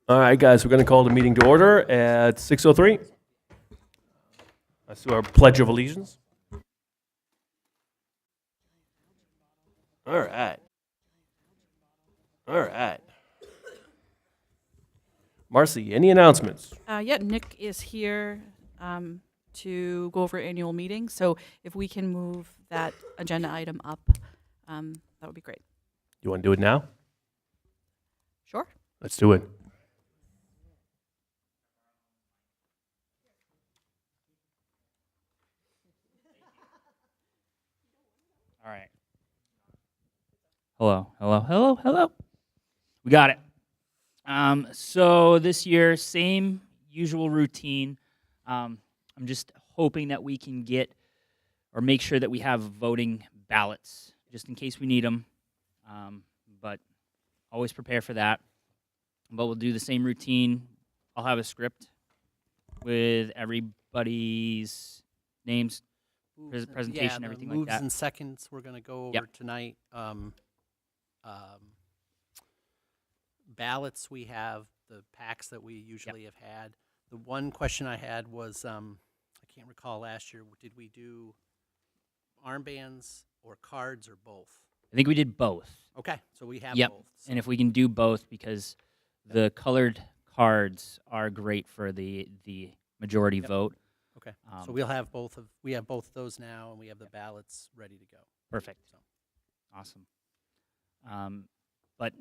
All right, guys, we're going to call the meeting to order at 6:03. Let's do our Pledge of Allegiance. All right. All right. Marcy, any announcements? Yeah, Nick is here to go over annual meeting. So if we can move that agenda item up, that would be great. You want to do it now? Sure. Let's do it. All right. Hello. We got it. So this year, same usual routine. I'm just hoping that we can get or make sure that we have voting ballots just in case we need them. But always prepare for that. But we'll do the same routine. I'll have a script with everybody's names, presentation, everything like moves that. and seconds we're going to go over Yep. tonight. Ballots, we have the packs that we usually have had. The one question I had was, I can't recall last year, did we do armbands or cards or both? I think we did both. Okay, so we have Yep. both. So And if we can do both, because the colored cards are great for the majority vote. okay, um, so we have both of those now, and we have the ballots ready to go. Perfect. So. Awesome. But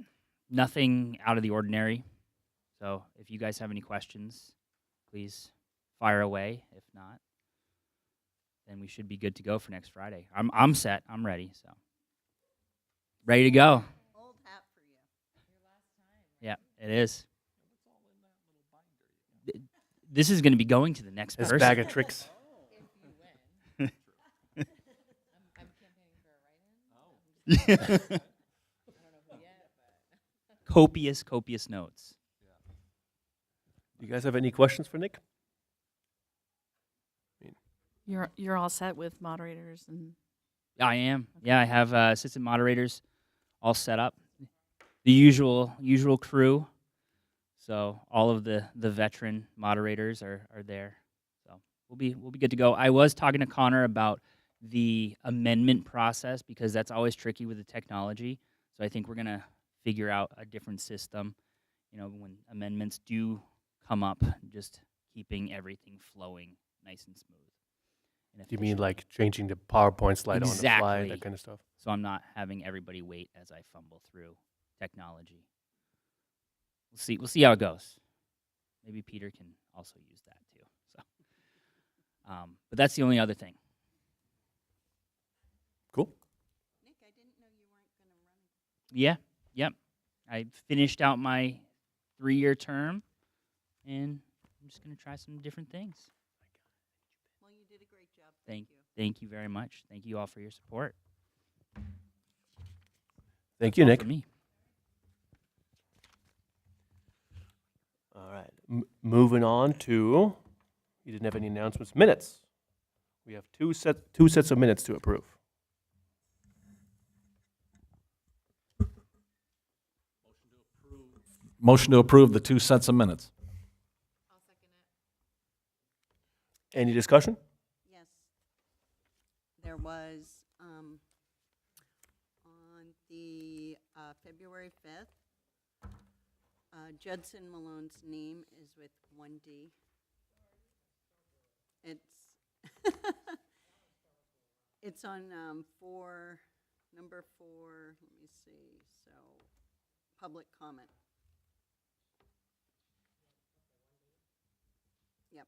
nothing out of the ordinary. So if you guys have any questions, please fire away. If not, then we should be good to go for next Friday. I'm set. I'm ready. So ready to go. Old hat for you. Yeah, it is. This is going to be going to the next This person. bag of tricks. If you win. I'm campaigning for a write-in. I don't know who yet, but. Copious notes. You guys have any questions for Nick? You're all set with moderators and I am. Yeah, I have assistant moderators all set up. The usual crew. So all of the veteran moderators are there. So we'll be good to go. I was talking to Connor about the amendment process because that's always tricky with the technology. So I think we're gonna figure out a different system. You know, when amendments do come up, just keeping everything flowing nice and smooth. And Do you mean efficient. like changing the PowerPoint slide on the fly, Exactly. that kind of stuff? So I'm not having everybody wait as I fumble through technology. We'll see how it goes. Maybe Peter can also use that too. So, but that's the only other thing. Cool. Nick, I didn't know you weren't going to run. Yep. I finished out my 3-year term, and I'm just gonna try some different things. Well, you did a great job. Thank you. Thank you very much. Thank you all for your support. Thank you, All Nick. for me. All right. Moving on to, you didn't have any announcements. Minutes. We have two sets of minutes to approve. Motion to approve the 2 sets of minutes. I'll second it. Any discussion? Yes. There was, on the February 5th, Judson Malone's name is with 1D. It's on number 4, let me see, so, public comment. Yep.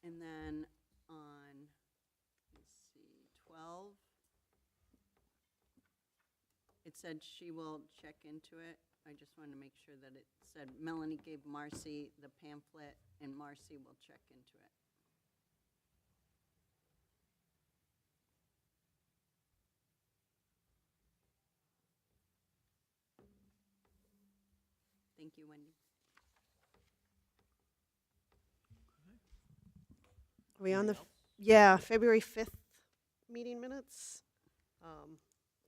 And then on, let's see, 12, it said she will check into it. I just wanted to make sure that it said Melanie gave Marcy the pamphlet and Marcy will check into it. Thank you, Wendy. Are we on the, yeah, February 5th meeting minutes?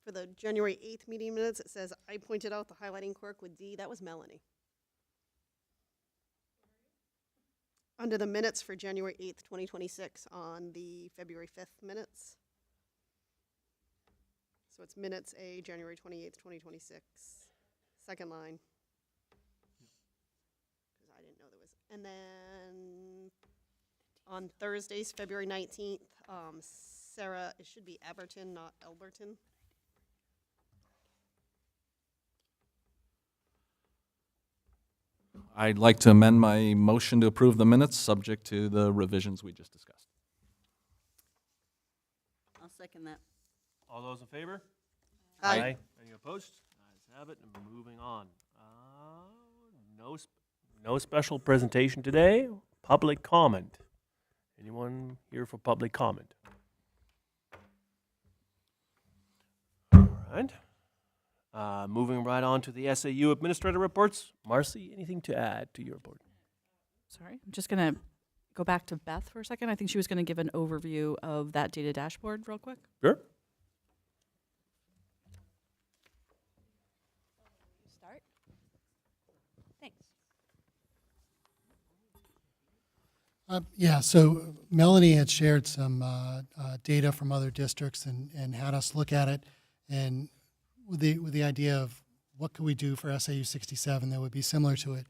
for the January 8th meeting minutes, it says, I pointed out the highlighting quirk with D. That was Melanie. Under the minutes for January 8th, 2026, on the February 5th minutes. So it's minutes A, January 28th, 2026, second line. Because I didn't know there was, and then on Thursdays, February 19th, Sarah, it should be Everton, not Elberton. I'd like to amend my motion to approve the minutes, subject to the revisions we just discussed. I'll second that. All those in favor? Aye. Any opposed? Ayes have it, and moving on. No special presentation today. Public comment. Anyone here for public comment? All right. Moving right on to the SAU administrator reports. Marcy, anything to add to your report? Sorry, I'm just going to go back to Beth for a second. I think she was going to give an overview of that data dashboard real quick. Sure. Start. Thanks. Yeah, so Melanie had shared some data from other districts and had us look at it, and with the idea of what could we do for SAU 67 that would be similar to it.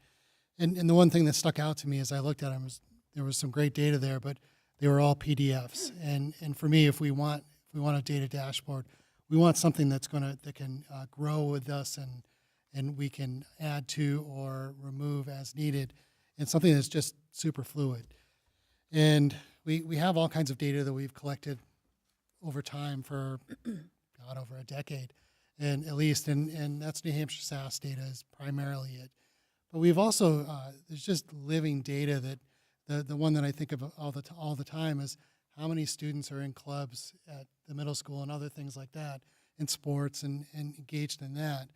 And the one thing that stuck out to me as I looked at them was there was some great data there, but they were all PDFs. And for me, if we want a data dashboard, we want something that can grow with us and we can add to or remove as needed, and something that's just super fluid. And we have all kinds of data that we've collected over time for over a decade, and at least, and that's New Hampshire SAS data is primarily it. But we've also there's just living data that the one that I think of all the time is how many students are in clubs at the middle school and other things like that, in sports and engaged in that.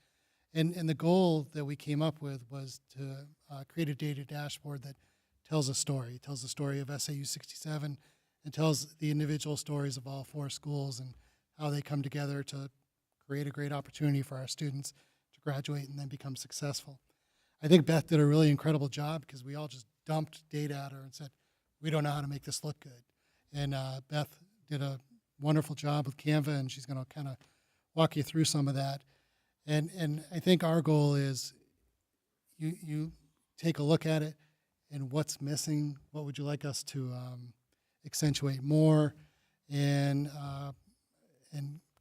And the goal that we came up with was to create a data dashboard that tells a story. It tells the story of SAU 67 and tells the individual stories of all four schools and how they come together to create a great opportunity for our students to graduate and then become successful. I think Beth did a really incredible job because we all just dumped data at her and said, we don't know how to make this look good. And Beth did a wonderful job with Canva, and she's going to kind of walk you through some of that. And I think our goal is you take a look at it and what's missing, what would you like us to accentuate more, and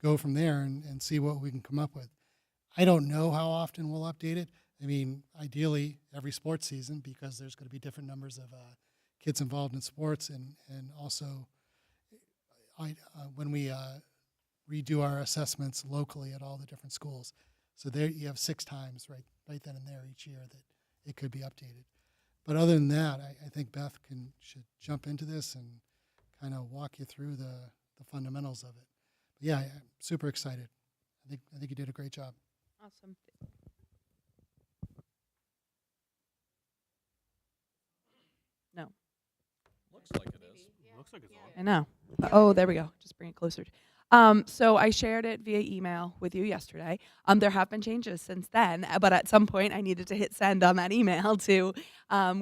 go from there and see what we can come up with. I don't know how often we'll update it. I mean, ideally every sports season, because there's going to be different numbers of kids involved in sports, and also when we redo our assessments locally at all the different schools. So there you have 6 times right then and there each year that it could be updated. But other than that, I think Beth should jump into this and kind of walk you through the fundamentals of it. But yeah, I'm super excited. I think you did a great job. Awesome. No, Looks like it is. Looks like it's on. I know. Oh, there we go. Just bring it closer. So I shared it via email with you yesterday. There have been changes since then, but at some point I needed to hit send on that email to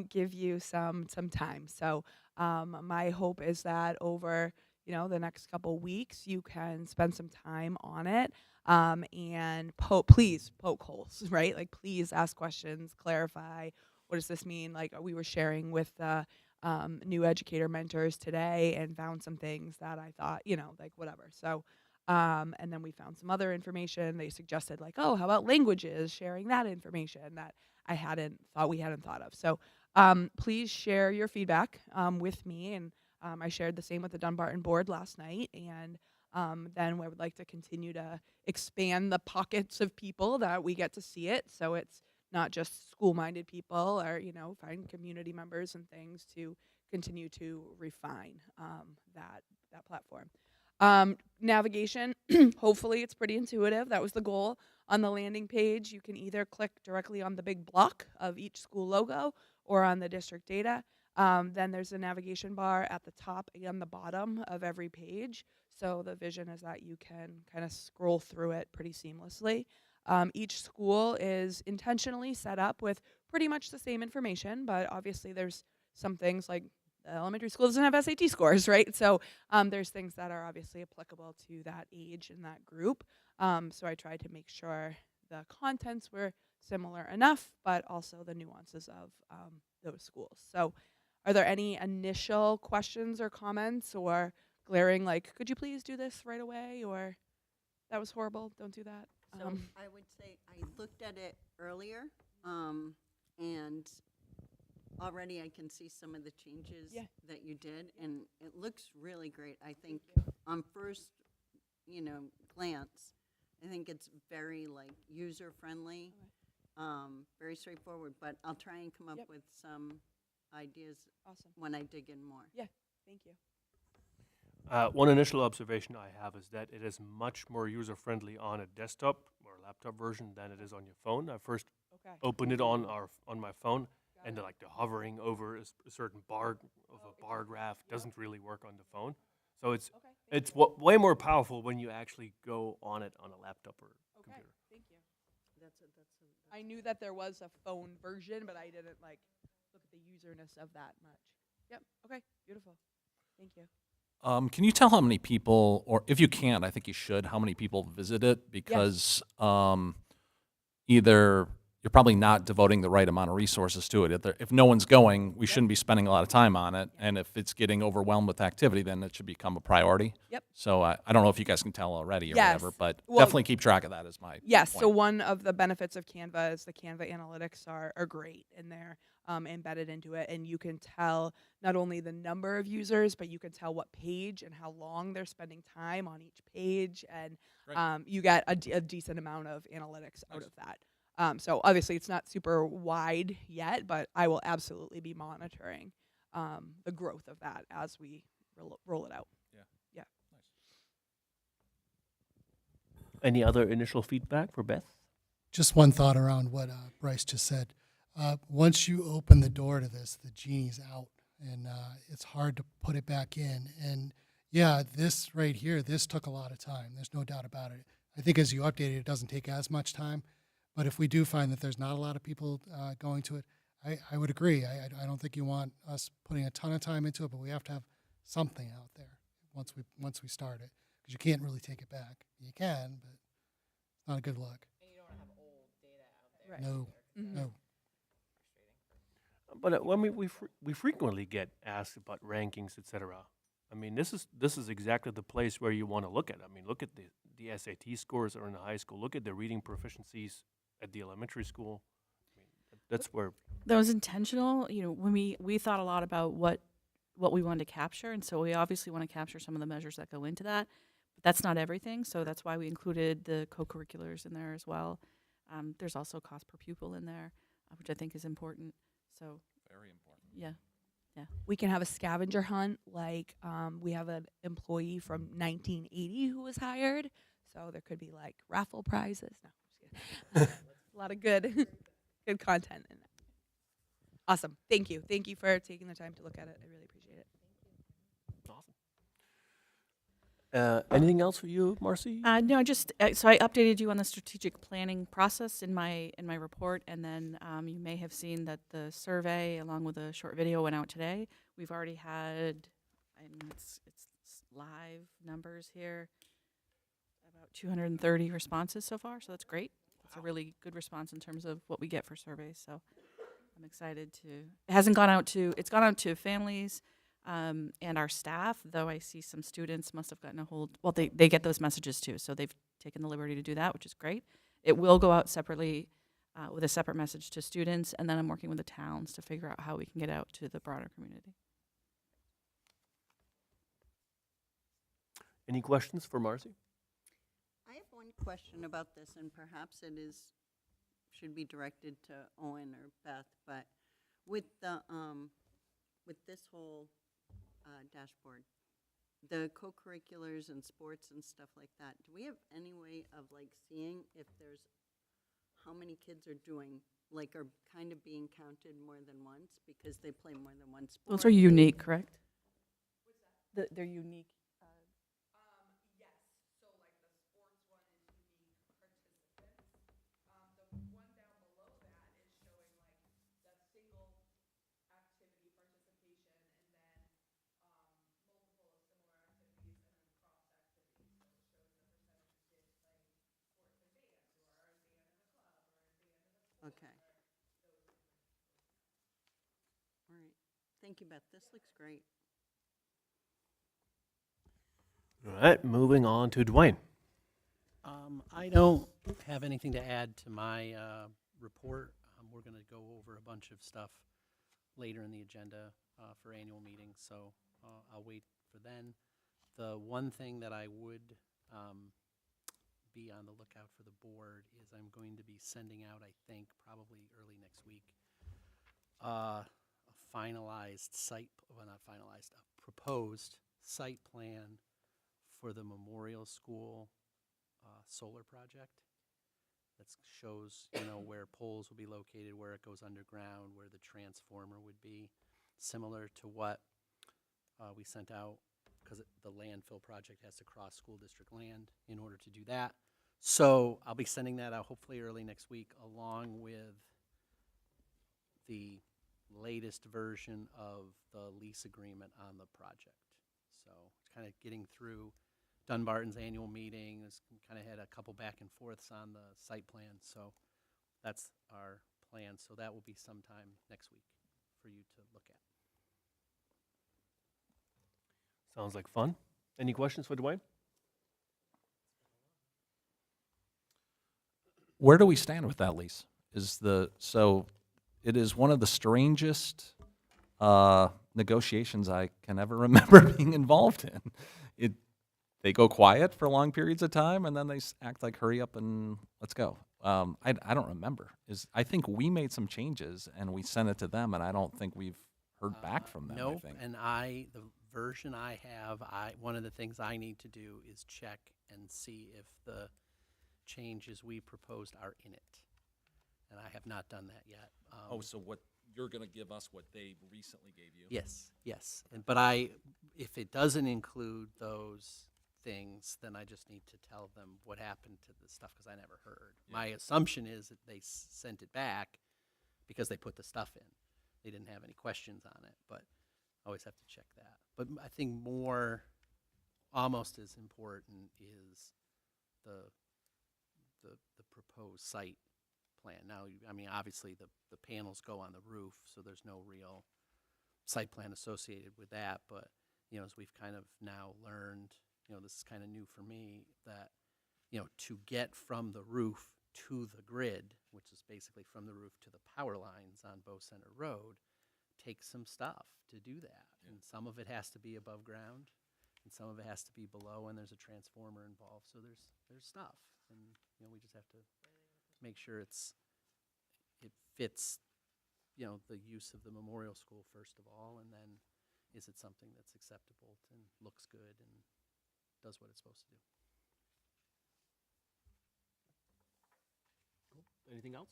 give you some time. So my hope is that over the next couple weeks you can spend some time on it and please poke holes, right? Like please ask questions, clarify. What does this mean? Like we were sharing with the new educator mentors today and found some things that I thought, like whatever. So, and then we found some other information. They suggested like, oh, how about languages, sharing that information that we hadn't thought of. So please share your feedback with me. And I shared the same with the Dunbarton board last night. And then I would like to continue to expand the pockets of people that we get to see it. So it's not just school-minded people or, find community members and things to continue to refine that platform. Navigation, hopefully it's pretty intuitive. That was the goal. On the landing page, you can either click directly on the big block of each school logo or on the district data. Then there's a navigation bar at the top and the bottom of every page. So the vision is that you can kind of scroll through it pretty seamlessly. Each school is intentionally set up with pretty much the same information, but obviously there's some things like the elementary school doesn't have SAT scores, right? So there's things that are obviously applicable to that age and that group. So I tried to make sure the contents were similar enough, but also the nuances of those schools. So are there any initial questions or comments or glaring like, could you please do this right away? Or that was horrible, don't do that? So I would say I looked at it earlier, and already I can see some of the changes Yeah. that you did, and it looks really great. I think on first, glance, I think it's very user friendly, very straightforward. But I'll try and come up Yep. with some ideas Awesome. when I dig in more. Thank you. One initial observation I have is that it is much more user-friendly on a desktop or laptop version than it is on your phone. I first Okay. opened it on my phone, and the hovering over a certain bar of a bar graph doesn't really work on the phone. So it's Okay. it's way more powerful when you actually go on it on a laptop or Okay. computer. Thank you. That's I knew that there was a phone version, but I didn't look at the userness of that much. Yep. Okay. Beautiful. Thank you. Can you tell how many people, or if you can't, I think you should, how many people visit it? Because either you're probably not devoting the right amount of resources to it. If no one's going, we shouldn't be spending a lot of time on it. And if it's getting overwhelmed with activity, then it should become a priority. Yep. So I don't know if you guys can tell already or Yes. whatever, but Well, definitely keep track of that is my Yes. point. So one of the benefits of Canva is the Canva analytics are great, and they're embedded into it, and you can tell not only the number of users, but you can tell what page and how long they're spending time on each page, and Right. you get a decent amount of analytics out of that. So obviously it's not super wide yet, but I will absolutely be monitoring the growth of that as we roll it out. Any other initial feedback for Beth? Just one thought around what Bryce just said. Once you open the door to this, the genie's out, and it's hard to put it back in. And yeah, this right here, this took a lot of time. There's no doubt about it. I think as you update it, it doesn't take as much time. But if we do find that there's not a lot of people going to it, I would agree. I don't think you want us putting a ton of time into it, but we have to have something out there once we start it, because you can't really take it back. You can, but it's not a good look. And you don't want to have old data out there. Right. No, Mhm. no. But when we frequently get asked about rankings, etc. I mean, this is exactly the place where you want to look at it. I mean, look at the SAT scores that are in the high school. Look at the reading proficiencies at the elementary school. I mean, that's where That was intentional. When we thought a lot about what we wanted to capture, and so we obviously want to capture some of the measures that go into that. But that's not everything, so that's why we included the co-curriculars in there as well. There's also cost per pupil in there, which I think is important. So Very important. yeah, We can have a scavenger hunt, like we have an employee from 1980 who was hired, so there could be raffle prizes. No, I'm just kidding. A lot of good good content in it. Awesome. Thank you for taking the time to look at it. I really appreciate it. awesome. Anything else for you, Marcy? no, just so I updated you on the strategic planning process in my report, and then you may have seen that the survey, along with a short video, went out today. We've already had, and it's live numbers here, about 230 responses so far. So that's great. It's a really good response in terms of what we get for surveys. So I'm excited to. It hasn't gone out to. It's gone out to families. And our staff, though I see some students must have gotten a hold, well, they get those messages too, so they've taken the liberty to do that, which is great. It will go out separately with a separate message to students, and then I'm working with the towns to figure out how we can get out to the broader community. Any questions for Marcy? I have one question about this, and perhaps should be directed to Owen or Beth, but with this whole dashboard, the co-curriculars and sports and stuff like that, do we have any way of seeing if there's how many kids are doing, are kind of being counted more than once because they play more than one sport? Those are unique, correct? They're unique. Okay. All right. Thank you, Beth. This looks great. All right, moving on to Dwayne. I don't have anything to add to my report. We're going to go over a bunch of stuff later in the agenda for annual meetings, so I'll wait for then. The one thing that I would be on the lookout for the board is I'm going to be sending out, I think, probably early next week, a finalized site, well, not finalized, a proposed site plan for the Memorial School solar project. That shows, where poles will be located, where it goes underground, where the transformer would be, similar to what we sent out, because the landfill project has to cross school district land in order to do that. So I'll be sending that out hopefully early next week, along with the latest version of the lease agreement on the project. So it's kind of getting through Dunbarton's annual meeting. It's kind of had a couple back and forths on the site plan. So that's our plan. So that will be sometime next week for you to look at. Sounds like fun. Any questions for Dwayne? Where do we stand with that lease? So it is one of the strangest negotiations I can ever remember being involved in. They go quiet for long periods of time, and then they act like, hurry up and let's go. I don't remember. I think we made some changes, and we sent it to them, and I don't think we've heard back from them. Nope. I think. And the version I have, one of the things I need to do is check and see if the changes we proposed are in it. And I have not done that yet. So what you're going to give us what they recently gave you? Yes, yes. But if it doesn't include those things, then I just need to tell them what happened to the stuff, because I never heard. Yeah. My assumption is that they sent it back because they put the stuff in. They didn't have any questions on it, but I always have to check that. But I think almost as important is the proposed site plan. Now, I mean, obviously the panels go on the roof, so there's no real site plan associated with that. But, as we've kind of now learned, this is kind of new for me, that, to get from the roof to the grid, which is basically from the roof to the power lines on Bow Center Road, takes some stuff to do that. Yeah. And some of it has to be above ground, and some of it has to be below, and there's a transformer involved. So there's stuff, and we just have to make sure it fits, the use of the Memorial School first of all, and then is it something that's acceptable and looks good and does what it's supposed to do. Anything else?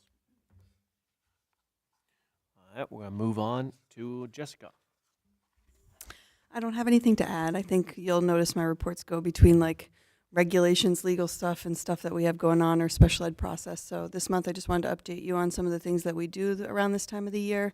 All right, we're going to move on to Jessica. I don't have anything to add. I think you'll notice my reports go between regulations, legal stuff, and stuff that we have going on, or special ed process. So this month I just wanted to update you on some of the things that we do around this time of the year,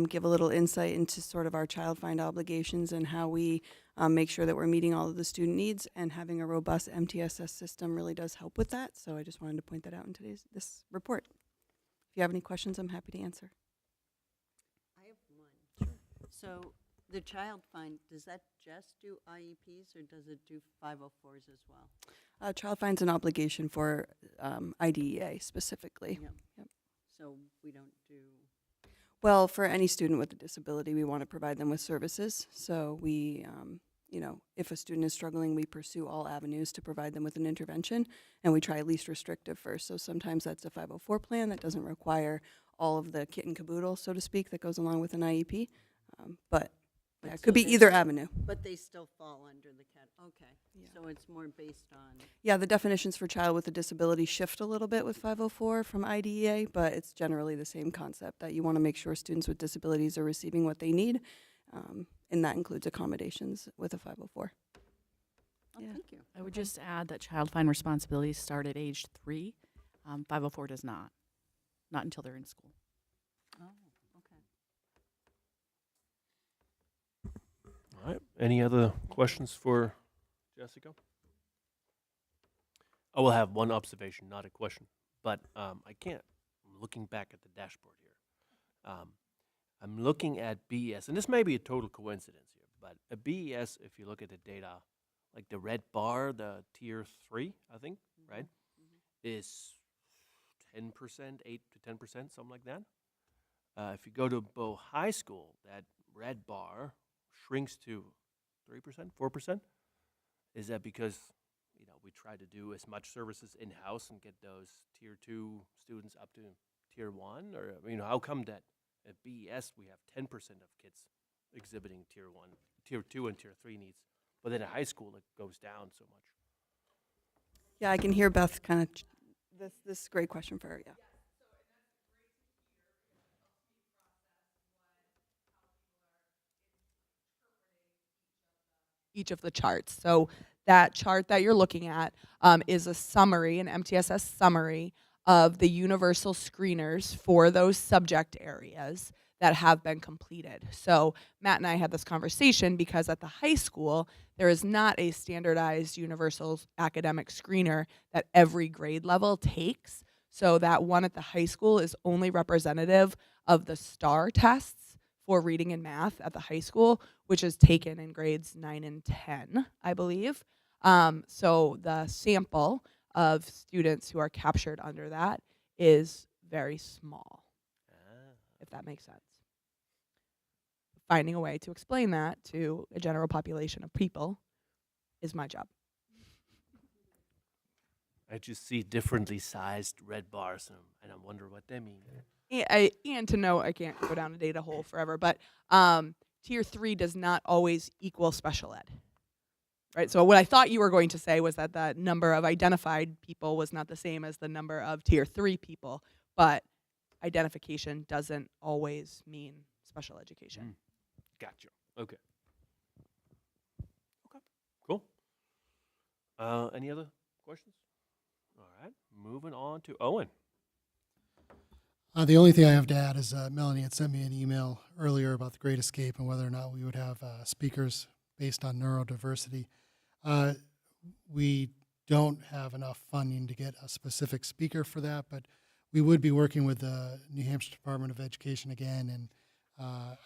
give a little insight into sort of our child find obligations and how we make sure that we're meeting all of the student needs, and having a robust MTSS system really does help with that. So I just wanted to point that out in this report. If you have any questions, I'm happy to answer. I have one. Sure. So the child find, does that just do IEPs, or does it do 504s as well? Child find's an obligation for IDEA specifically. Yep. So we don't do. Well, for any student with a disability, we want to provide them with services. So we, if a student is struggling, we pursue all avenues to provide them with an intervention, and we try least restrictive first. So sometimes that's a 504 plan that doesn't require all of the kit and caboodle, so to speak, that goes along with an IEP. But yeah, it so could be they either still- avenue. But they still fall under the cat. Okay. Yeah. So it's more based on. Yeah, the definitions for child with a disability shift a little bit with 504 from IDEA, but it's generally the same concept, that you want to make sure students with disabilities are receiving what they need, and that includes accommodations with a 504. Oh, Yeah. thank you. I would just add that child find responsibilities start at age 3. 504 does not until they're in school. Oh, okay. All right, any other questions for Jessica? I will have one observation, not a question, but I can't looking back at the dashboard here. I'm looking at BES, and this may be a total coincidence here, but a BES, if you look at the data, like the red bar, the tier 3, I think, right, is 10%, 8 to 10%, something like that. If you go to Bow High School, that red bar shrinks to 3%, 4%. Is that because we try to do as much services in-house and get those tier 2 students up to tier 1? Or how come that at BES we have 10% of kids exhibiting tier 1, tier 2, and tier 3 needs, but then at high school it goes down so much? Yeah, I can hear Beth kind of. This is a great question for her. Yeah. Each of the charts. So that chart that you're looking at is a summary, an MTSS summary of the universal screeners for those subject areas that have been completed. So Matt and I had this conversation because at the high school, there is not a standardized universal academic screener that every grade level takes. So that one at the high school is only representative of the STAR tests for reading and math at the high school, which is taken in grades 9 and 10, I believe. So the sample of students who are captured under that is very small, if that makes sense. Finding a way to explain that to a general population of people is my job. I just see differently sized red bars, and I wonder what they mean. And to know, I can't go down a data hole forever, but tier 3 does not always equal special ed. Right? So what I thought you were going to say was that the number of identified people was not the same as the number of tier 3 people, but identification doesn't always mean special education. Gotcha. Okay. Okay. Cool. Any other questions? All right. Moving on to Owen. The only thing I have to add is Melanie had sent me an email earlier about the Great Escape and whether or not we would have speakers based on neurodiversity. We don't have enough funding to get a specific speaker for that, but we would be working with the New Hampshire Department of Education again. And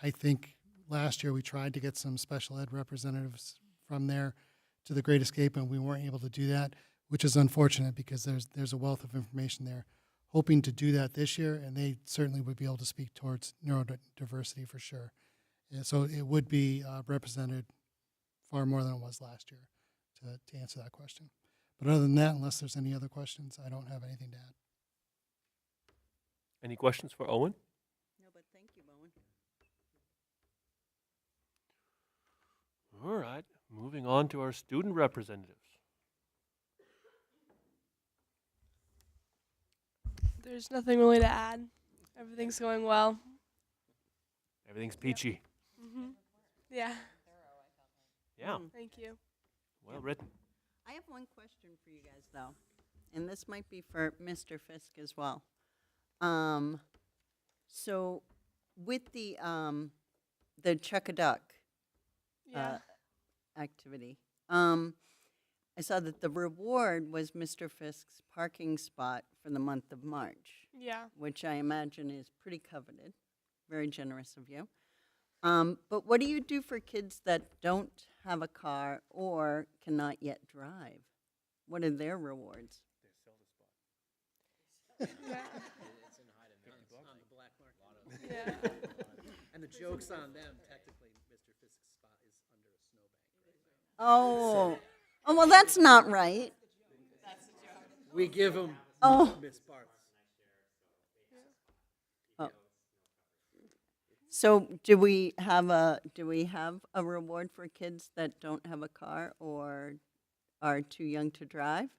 I think last year we tried to get some special ed representatives from there to the Great Escape, and we weren't able to do that, which is unfortunate because there's a wealth of information there. Hoping to do that this year, and they certainly would be able to speak towards neurodiversity for sure. And so it would be represented far more than it was last year to answer that question. But other than that, unless there's any other questions, I don't have anything to add. Any questions for Owen? No, but thank you, Bowen. All right. Moving on to our student representatives. There's nothing really to add. Everything's going well. Everything's peachy. Yeah. Yeah. Thank you. Well written. I have one question for you guys, though, and this might be for Mr. Fisk as well. So with the Chuck-a-Duck Yeah. activity, I saw that the reward was Mr. Fisk's parking spot for the month of March, Yeah. which I imagine is pretty coveted. Very generous of you. But what do you do for kids that don't have a car or cannot yet drive? What are their rewards? Yeah. It's in on the black market. Yeah. And the joke's on them. Technically, Mr. Fisk's spot is under a snowbank right now. Oh, oh, well, that's not right. We give them Oh. Miss Barth. So do we have a reward for kids that don't have a car or are too young to drive?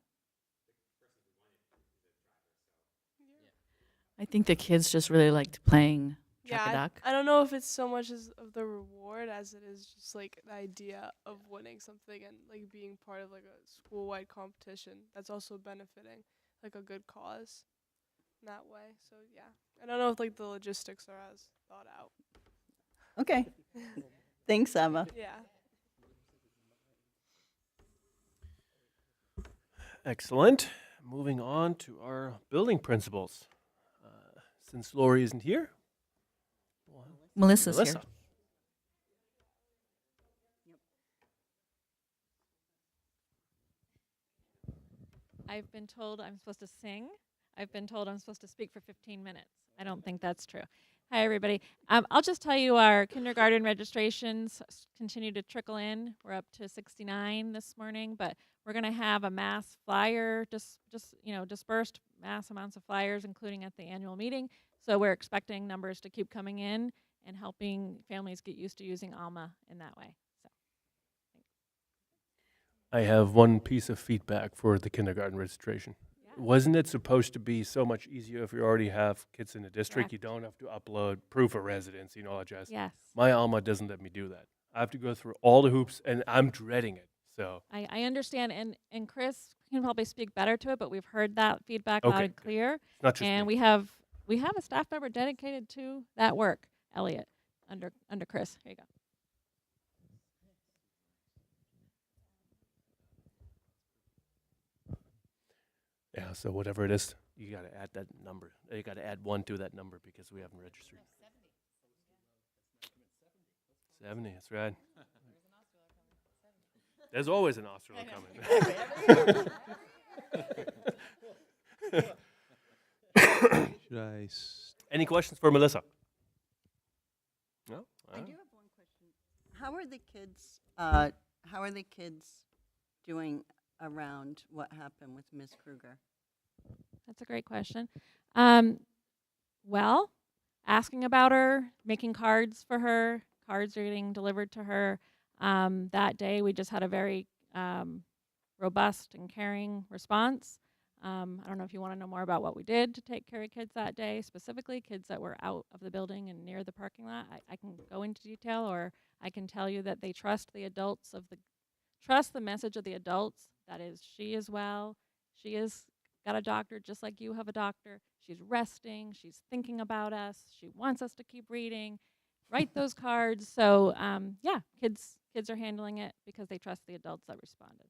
I think the kids just really liked playing Yeah, Chuck-a-Duck. I don't know if it's so much as of the reward as it is just like the idea of winning something and like being part of like a school-wide competition that's also benefiting like a good cause in that way. So yeah, I don't know if like the logistics are as thought out. Okay. Thanks, Eva. Yeah. Excellent. Moving on to our building principals. Since Lori isn't here, Melissa's Melissa. here. I've been told I'm supposed to sing. I've been told I'm supposed to speak for 15 minutes. I don't think that's true. Hi, everybody. I'll just tell you our kindergarten registrations continue to trickle in. We're up to 69 this morning, but we're going to have a mass flyer, dispersed mass amounts of flyers, including at the annual meeting. So we're expecting numbers to keep coming in and helping families get used to using Alma in that way. So. I have one piece of feedback for the kindergarten registration. Wasn't it supposed to be so much easier if you already have kids in the district? You Correct. don't have to upload proof of residency and all that jazz. Yes. My Alma doesn't let me do that. I have to go through all the hoops, and I'm dreading it. So I understand, and Chris can probably speak better to it, but we've heard that feedback Okay, loud and good. clear. it's not just And me. we have a staff member dedicated to that work, Elliot, under Chris. Here you go. Yeah, so whatever it is, you got to add that number. You got to add 1 to that number because we haven't registered. 70, that's right. There's always an Australia coming. Should I? Any questions for Melissa? No? I All do right. have one question. How are the kids doing around what happened with Miss Kruger? That's a great question. Well, asking about her, making cards for her. Cards are getting delivered to her. That day, we just had a very robust and caring response. I don't know if you want to know more about what we did to take care of kids that day, specifically kids that were out of the building and near the parking lot. I can go into detail, or I can tell you that they trust the adults trust the message of the adults. That is, she is well. She is got a doctor just like you have a doctor. She's resting. She's thinking about us. She wants us to keep reading. Write those cards. So yeah, kids are handling it because they trust the adults that responded.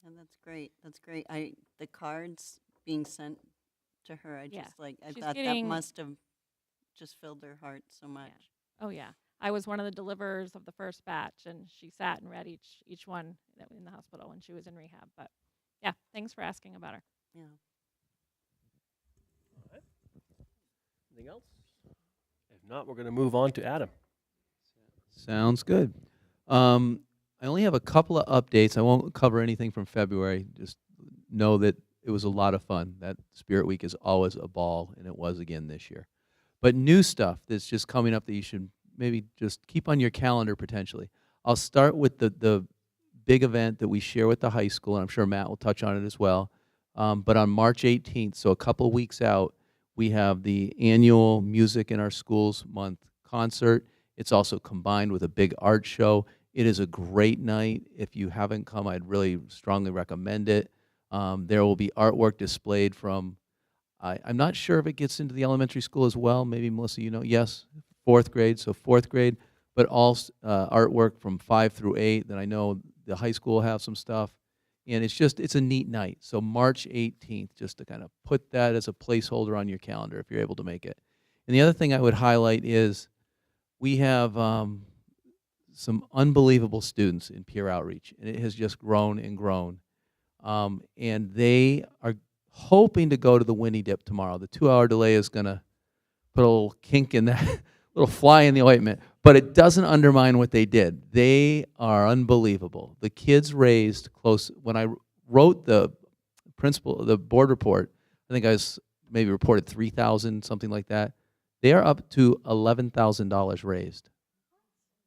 And that's great. That's great. The cards being sent to her, I Yeah. just like, I She's thought that getting- must have just filled her heart so much. Oh yeah, I was one of the deliverers of the first batch, and she sat and read each one in the hospital when she was in rehab. But yeah, thanks for asking about her. Yeah. Anything else? If not, we're going to move on to Adam. Sounds good. I only have a couple of updates. I won't cover anything from February. Just know that it was a lot of fun. That Spirit Week is always a ball, and it was again this year. But new stuff that's just coming up that you should maybe just keep on your calendar potentially. I'll start with the big event that we share with the high school, and I'm sure Matt will touch on it as well. But on March 18th, so a couple of weeks out, we have the annual Music in Our Schools Month concert. It's also combined with a big art show. It is a great night. If you haven't come, I'd really strongly recommend it. There will be artwork displayed from, I'm not sure if it gets into the elementary school as well. Maybe, Melissa, you know, yes, 4th grade, so 4th grade, but all artwork from 5 through 8. Then I know the high school will have some stuff. And it's a neat night. So March 18th, just to kind of put that as a placeholder on your calendar if you're able to make it. And the other thing I would highlight is we have some unbelievable students in peer outreach, and it has just grown and grown. And they are hoping to go to the Winnie Dip tomorrow. The 2-hour delay is going to put a little kink in that, little fly in the ointment, but it doesn't undermine what they did. They are unbelievable. The kids raised close, when I wrote the board report, I think I was maybe reported 3,000, something like that. They are up to $11,000 raised.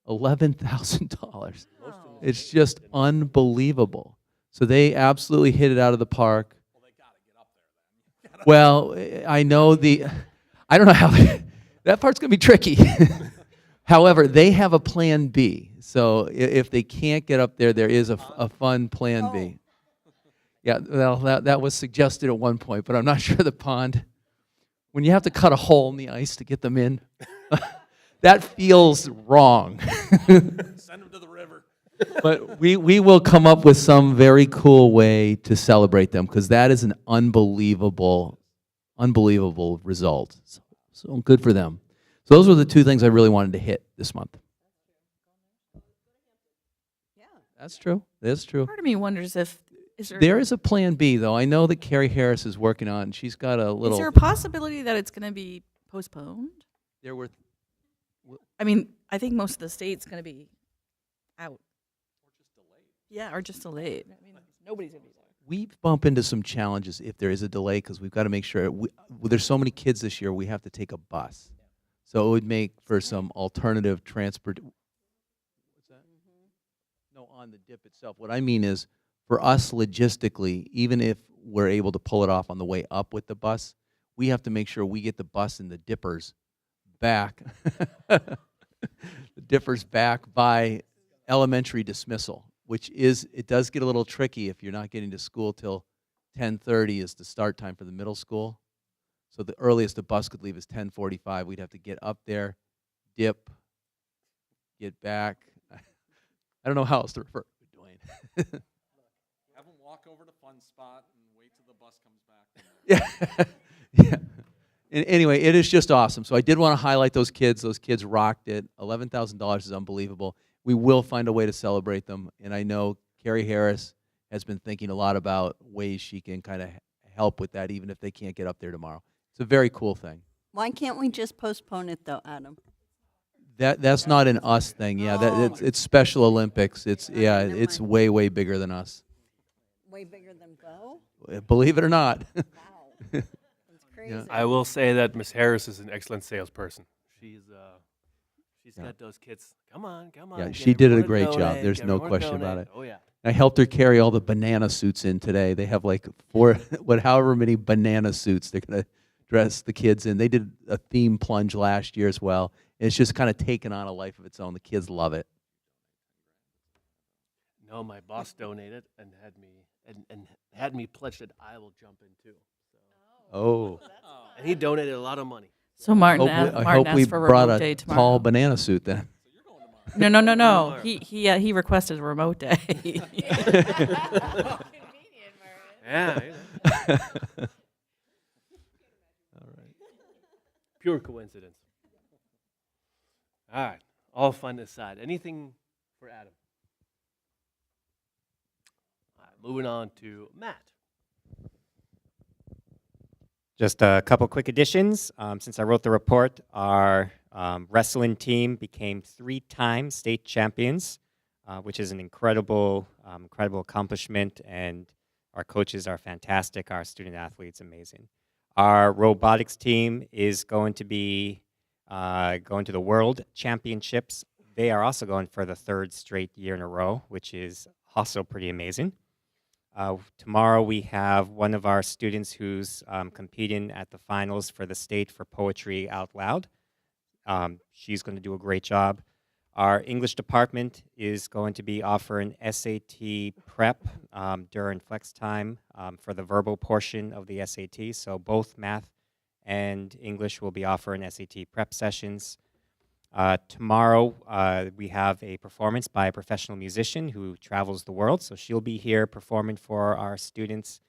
$11,000. It's just unbelievable. So they absolutely hit it out of the park. Well, I know I don't know how, that part's going to be tricky. However, they have a plan B. So if they can't get up there, there is a fun plan B. Yeah, well, that was suggested at one point, but I'm not sure the pond, when you have to cut a hole in the ice to get them in, that feels wrong. Send them to the river. But we will come up with some very cool way to celebrate them, because that is an unbelievable unbelievable result. So good for them. So those were the two things I really wanted to hit this month. That's true. That's true. Part of me wonders if There is a plan B, though. I know that Carrie Harris is working on. She's got a little. is there a possibility that it's going to be postponed? There were. I mean, I think most of the state's going to be out. Or just delayed. Yeah, or just delayed. I mean, nobody's going to be there. We bump into some challenges if there is a delay because we've got to make sure. There's so many kids this year, we have to take a bus. So it would make for some alternative transport. What's that? No, on the dip itself. What I mean is, for us logistically, even if we're able to pull it off on the way up with the bus, we have to make sure we get the bus and the dippers back. The dippers back by elementary dismissal, which is, it does get a little tricky if you're not getting to school till 10:30 is the start time for the middle school. So the earliest the bus could leave is 10:45. We'd have to get up there, dip, get back. I don't know how else to refer to Dwayne. Have them walk over to Fun Spot and wait till the bus comes back. Yeah. Yeah. And anyway, it is just awesome. So I did want to highlight those kids. Those kids rocked it. $11,000 is unbelievable. We will find a way to celebrate them. And I know Carrie Harris has been thinking a lot about ways she can kind of help with that, even if they can't get up there tomorrow. It's a very cool thing. Why can't we just postpone it though, Adam? That's not an us thing. Yeah, it's Special Olympics. It's it's way bigger than us. Way bigger than Bo? Believe it or not. Wow. That's crazy. I will say that Miss Harris is an excellent salesperson. She's got those kids. Come on. Yeah, get she did a everyone great job. donate, There's get no everyone question about donate. it. Oh yeah. I helped her carry all the banana suits in today. They have like however many banana suits they're going to dress the kids in. They did a theme plunge last year as well. And it's just kind of taken on a life of its own. The kids love it. No, my boss donated and had me pledge that I will jump in too. So. Oh. And he donated a lot of money. So Martin, I Martin hope we asked for a brought remote a day tall tomorrow. banana suit then. No. He requested a remote day. Yeah. All right. Pure coincidence. All right. All fun aside. Anything for Adam? All right. Moving on to Matt. Just a couple quick additions. Since I wrote the report, our wrestling team became 3-time state champions, which is an incredible accomplishment, and our coaches are fantastic. Our student athletes, amazing. Our robotics team is going to be going to the World Championships. They are also going for the 3rd straight year in a row, which is also pretty amazing. Tomorrow we have one of our students who's competing at the finals for the state for Poetry Out Loud. She's going to do a great job. Our English department is going to be offering SAT prep during flex time for the verbal portion of the SAT. So both math and English will be offering SAT prep sessions. Tomorrow, we have a performance by a professional musician who travels the world. So she'll be here performing for our students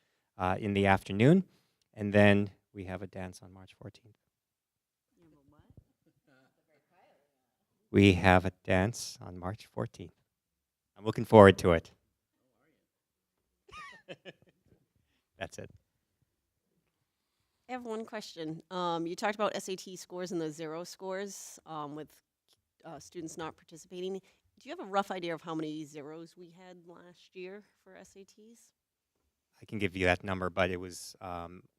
in the afternoon. And then we have a dance on March 14th. We have a dance on March 14th. I'm looking forward to it. That's it. I have one question. You talked about SAT scores and the 0 scores with students not participating. Do you have a rough idea of how many zeros we had last year for SATs? I can give you that number, but it was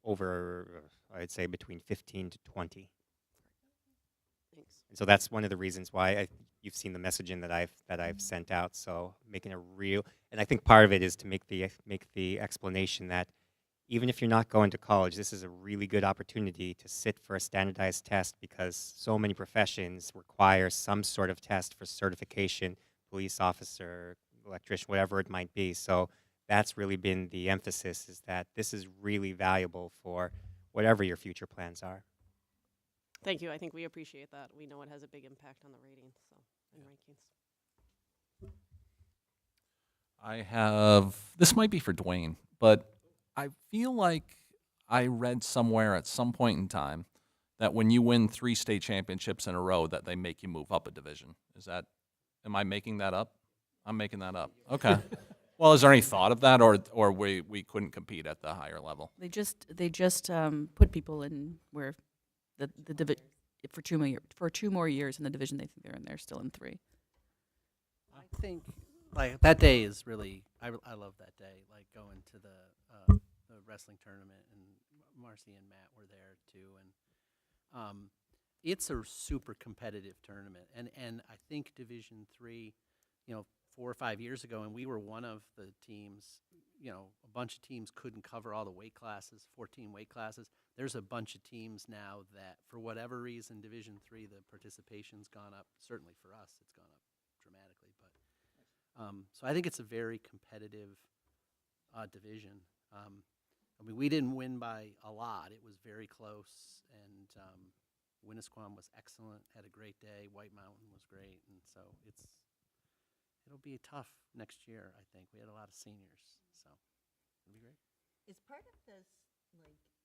over, I'd say, between 15 to 20. Thanks. And so that's one of the reasons why you've seen the messaging that I've sent out. So making a real, and I think part of it is to make the explanation that even if you're not going to college, this is a really good opportunity to sit for a standardized test because so many professions require some sort of test for certification, police officer, electrician, whatever it might be. So that's really been the emphasis, is that this is really valuable for whatever your future plans are. Thank you. I think we appreciate that. We know it has a big impact on the ratings and rankings. I have, this might be for Dwayne, but I feel like I read somewhere at some point in time that when you win 3 state championships in a row, that they make you move up a division. Am I making that up? I'm making that up. Okay. Well, is there any thought of that, or we couldn't compete at the higher level? They just put people in where the for 2 more years in the division they think they're in. They're still in 3. I think like that day is really I love that day. Like going to the wrestling tournament, and Marcy and Matt were there too, and it's a super competitive tournament. And I think Division III, 4 or 5 years ago, and we were one of the teams. A bunch of teams couldn't cover all the weight classes, 14 weight classes. There's a bunch of teams now that, for whatever reason, Division III, the participation's gone up. Certainly for us, it's gone up dramatically. But so I think it's a very competitive division. We didn't win by a lot. It was very close, and Winnisquam was excellent, had a great day. White Mountain was great, and so it'll be tough next year, I think. We had a lot of seniors, so it'll be great. Is part of this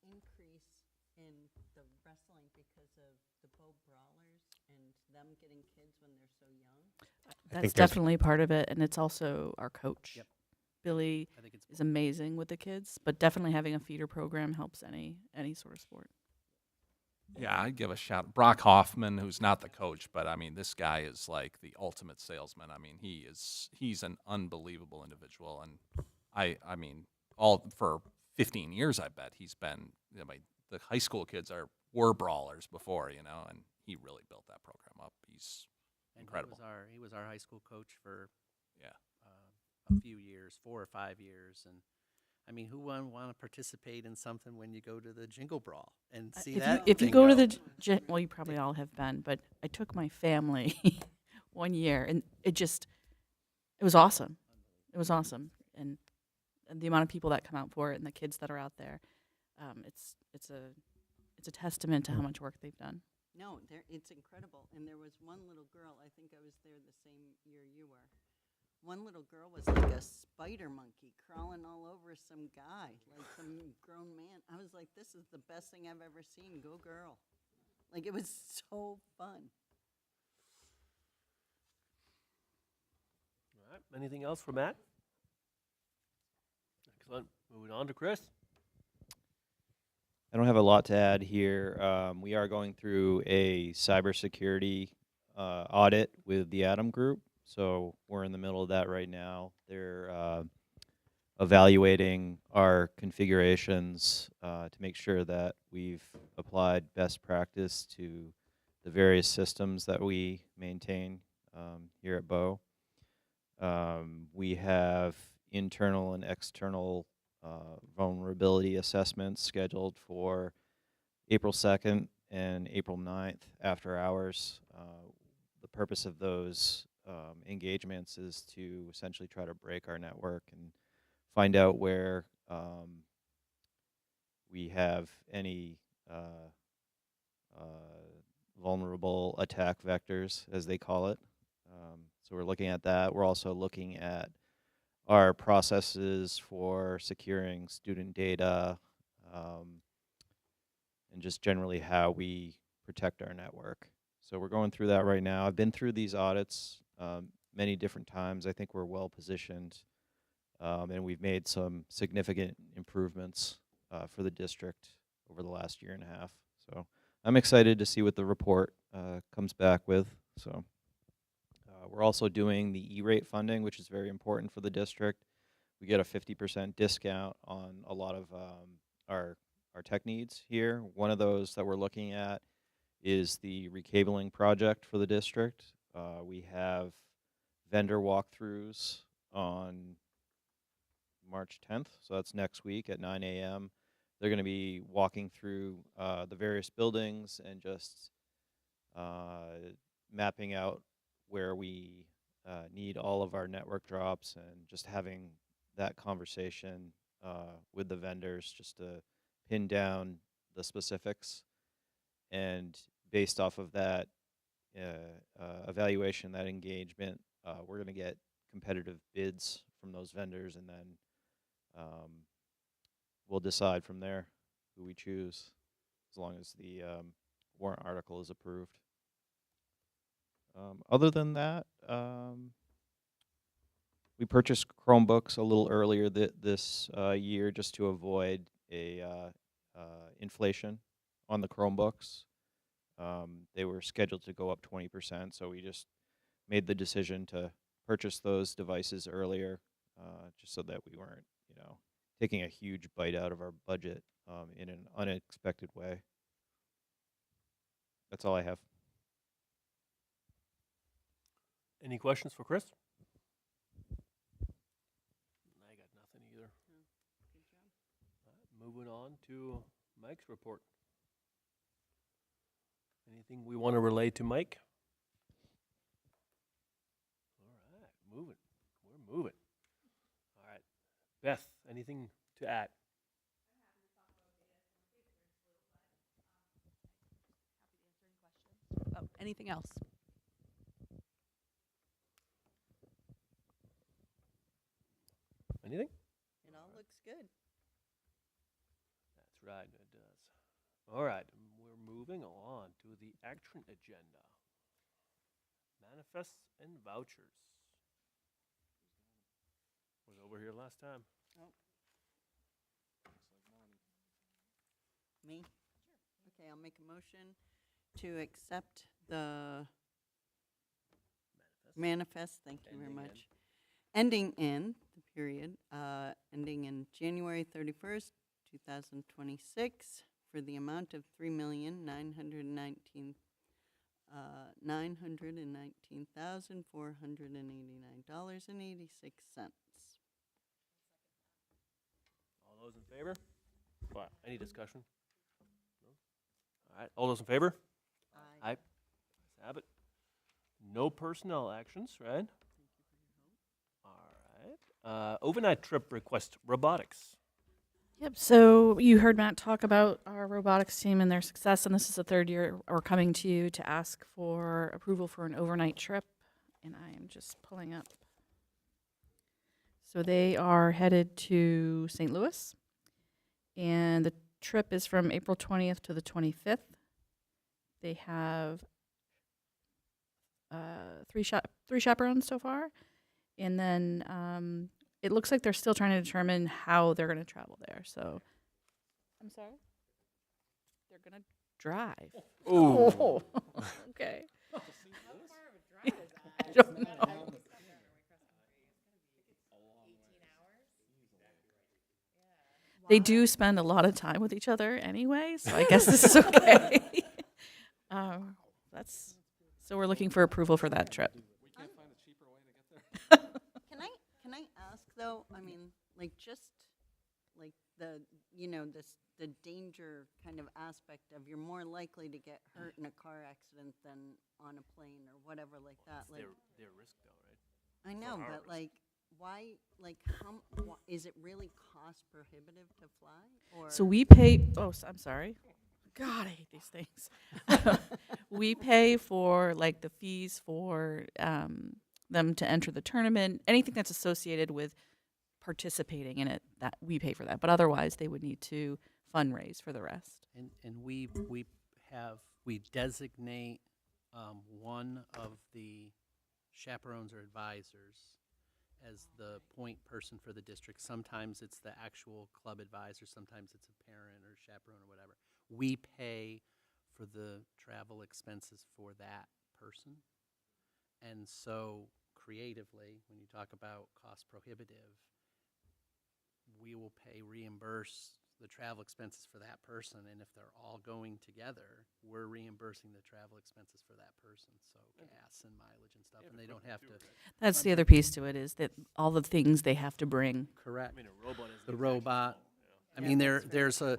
increase in the wrestling because of the Bow Brawlers and them getting kids when they're so young? That's definitely part of it, and it's also our coach. Yep. Billy I think it's is amazing with the kids, but definitely having a feeder program helps any sort of sport. Yeah, I'd give a shout. Brock Hoffman, who's not the coach, but I mean, this guy is like the ultimate salesman. I mean, he's an unbelievable individual, and I mean, all for 15 years, I bet he's been. The high school kids were brawlers before, and he really built that program up. He's incredible. He was our high school coach for Yeah. A few years, 4 or 5 years, and I mean, who wouldn't want to participate in something when you go to the Jingle Brawl and see that? If you thing go to the well, you probably all have been, but I took my family one year, and it was awesome. It was awesome, and the amount of people that come out for it, and the kids that are out there, it's a testament to how much work they've done. No, it's incredible. And there was one little girl, I think I was there the same year you were. One little girl was like a spider monkey crawling all over some guy, like some grown man. I was like, this is the best thing I've ever seen. Go girl. Like, it was so fun. All right. Anything else for Matt? Excellent. Moving on to Chris. I don't have a lot to add here. We are going through a cybersecurity audit with the Atom Group, so we're in the middle of that right now. They're evaluating our configurations to make sure that we've applied best practice to the various systems that we maintain here at Bow. We have internal and external vulnerability assessments scheduled for April 2nd and April 9th after hours. The purpose of those engagements is to essentially try to break our network and find out where we have any vulnerable attack vectors, as they call it. So we're looking at that. We're also looking at our processes for securing student data, and just generally how we protect our network. So we're going through that right now. I've been through these audits many different times. I think we're well positioned, and we've made some significant improvements for the district over the last year and a half. So I'm excited to see what the report comes back with. So. We're also doing the E-rate funding, which is very important for the district. We get a 50% discount on a lot of our tech needs here. One of those that we're looking at is the recabling project for the district. We have vendor walkthroughs on March 10th, so that's next week at 9 a.m. They're going to be walking through the various buildings and just mapping out where we need all of our network drops, and just having that conversation with the vendors just to pin down the specifics. And based off of that evaluation, that engagement, we're going to get competitive bids from those vendors, and then we'll decide from there. who we choose, as long as the warrant article is approved. Other than that, we purchased Chromebooks a little earlier this year just to avoid a inflation on the Chromebooks. They were scheduled to go up 20%, so we just made the decision to purchase those devices earlier, just so that we weren't, taking a huge bite out of our budget in an unexpected way. That's all I have. Any questions for Chris? I got nothing either. Moving on to Mike's report. Anything we want to relay to Mike? All right, moving. We're moving. All right. Beth, anything to add? Oh, anything else? Anything? It all looks good. That's right, it does. All right, we're moving on to the action agenda. Manifests and vouchers. Was over here last time. Oh. Me? Okay, I'll make a motion to accept the manifest, thank you very Ending in. much. Ending in, the period, ending in January 31st, 2026, for the amount of $3,919,489.86. All those in favor? What? Any discussion? No? All right, all those in favor? Aye. Let's have it. No personnel actions, right? All right. Overnight trip request, robotics. Yep. So you heard Matt talk about our robotics team and their success, and this is the third year we're coming to you to ask for approval for an overnight trip. And I am just pulling up. So they are headed to St. Louis, and the trip is from April 20th to the 25th. They have three chaperones so far, and then it looks like they're still trying to determine how they're going to travel there. So, I'm sorry? They're going to drive. Ooh. Okay. Oh, I don't know. They do spend a lot of time with each other anyway, so I guess this is okay. That's so we're looking for approval for that trip. We can't find a cheaper way to get there. Can I ask though? I mean, like just like the the danger kind of aspect of you're more likely to get hurt in a car accident than on a plane or whatever like that. It's Like their risk though, right? I know, our but risk. like why? Like how? Is it really cost prohibitive to fly? Or So we pay. Oh, I'm sorry. God, I hate these things. We pay for like the fees for them to enter the tournament, anything that's associated with participating in it. That we pay for that, but otherwise they would need to fundraise for the rest. And we designate one of the chaperones or advisors as the point person for the district. Sometimes it's the actual club advisor, sometimes it's a parent or chaperone or whatever. We pay for the travel expenses for that person. And so creatively, when you talk about cost prohibitive, we will reimburse the travel expenses for that person, and if they're all going together, we're reimbursing the travel expenses for that person, so gas and mileage and stuff, and they don't have to. That's the other piece to it is that all the things they have to bring. Correct. I mean, a robot is The robot. I mean, there's a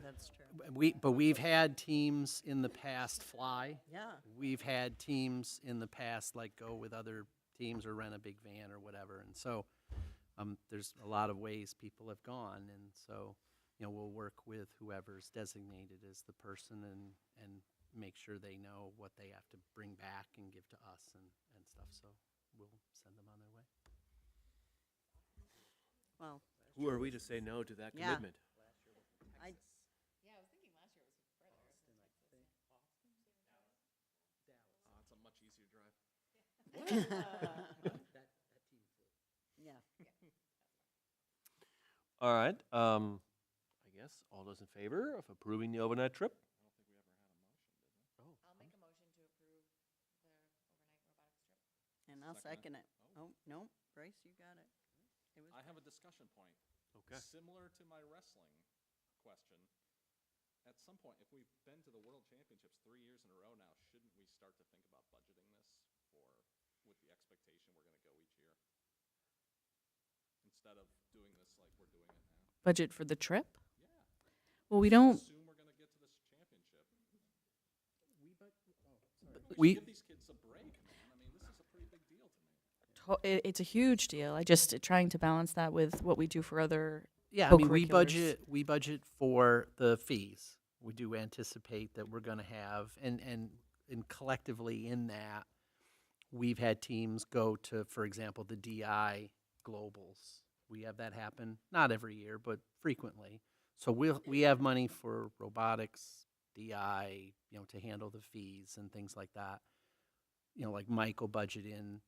we've had teams in the past fly. Yeah. We've had teams in the past like go with other teams or rent a big van or whatever, and so there's a lot of ways people have gone, and so we'll work with whoever's designated as the person and make sure they know what they have to bring back and give to us and stuff. So we'll send them on their way. Well, Who are we to say no to that Yeah. commitment? I much easier drive. Yeah. All right. I guess all those in favor of approving the overnight trip? And I'll second it. Oh, no, Bryce, you got it. It was I have a discussion point. Okay. Similar to my wrestling question. At some point, if we've been to the World Championships 3 years in a row now, shouldn't we start to think about budgeting this with the expectation we're going to go each year? Instead of doing this like we're doing it now. Budget for the trip? Yeah. Well, we don't. Assume we're going to get to this championship. We Give these kids a break, man. I mean, this is a pretty big deal to me. It's a huge deal. I just trying to balance that with what we do for other. Yeah, I mean, we co-curriculars. budget for the fees. We do anticipate that we're going to have, and collectively in that, we've had teams go to, for example, the DI Globals. We have that happen, not every year, but frequently. So we have money for robotics, DI, to handle the fees and things like that. Like Mike will budget in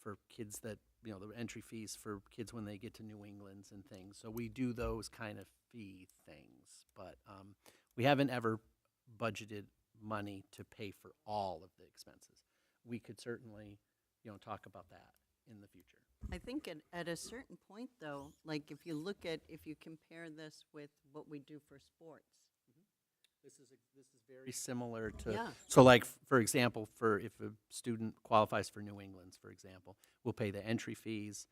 for kids that, the entry fees for kids when they get to New England's and things. So we do those kind of fee things, but we haven't ever budgeted money to pay for all of the expenses. We could certainly, talk about that in the future. I think at a certain point, though, like if you compare this with what we do for sports. This is very similar to, Yeah. so like, for example, if a student qualifies for New England's, for example, we'll pay the entry fees.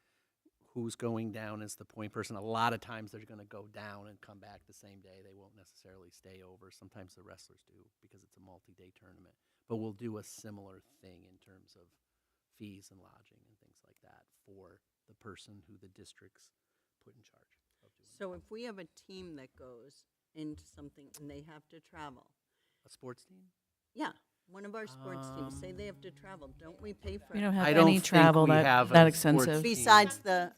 Who's going down as the point person? A lot of times they're going to go down and come back the same day. They won't necessarily stay over. Sometimes the wrestlers do because it's a multi-day tournament. But we'll do a similar thing in terms of fees and lodging and things like that for the person who the district's put in charge of doing So if we have a team that goes into something and they have to travel, a sports team. yeah, one of our sports teams, say they have to travel, don't we pay for We it? don't have I don't any think travel we have that a expensive. sports team. Besides the,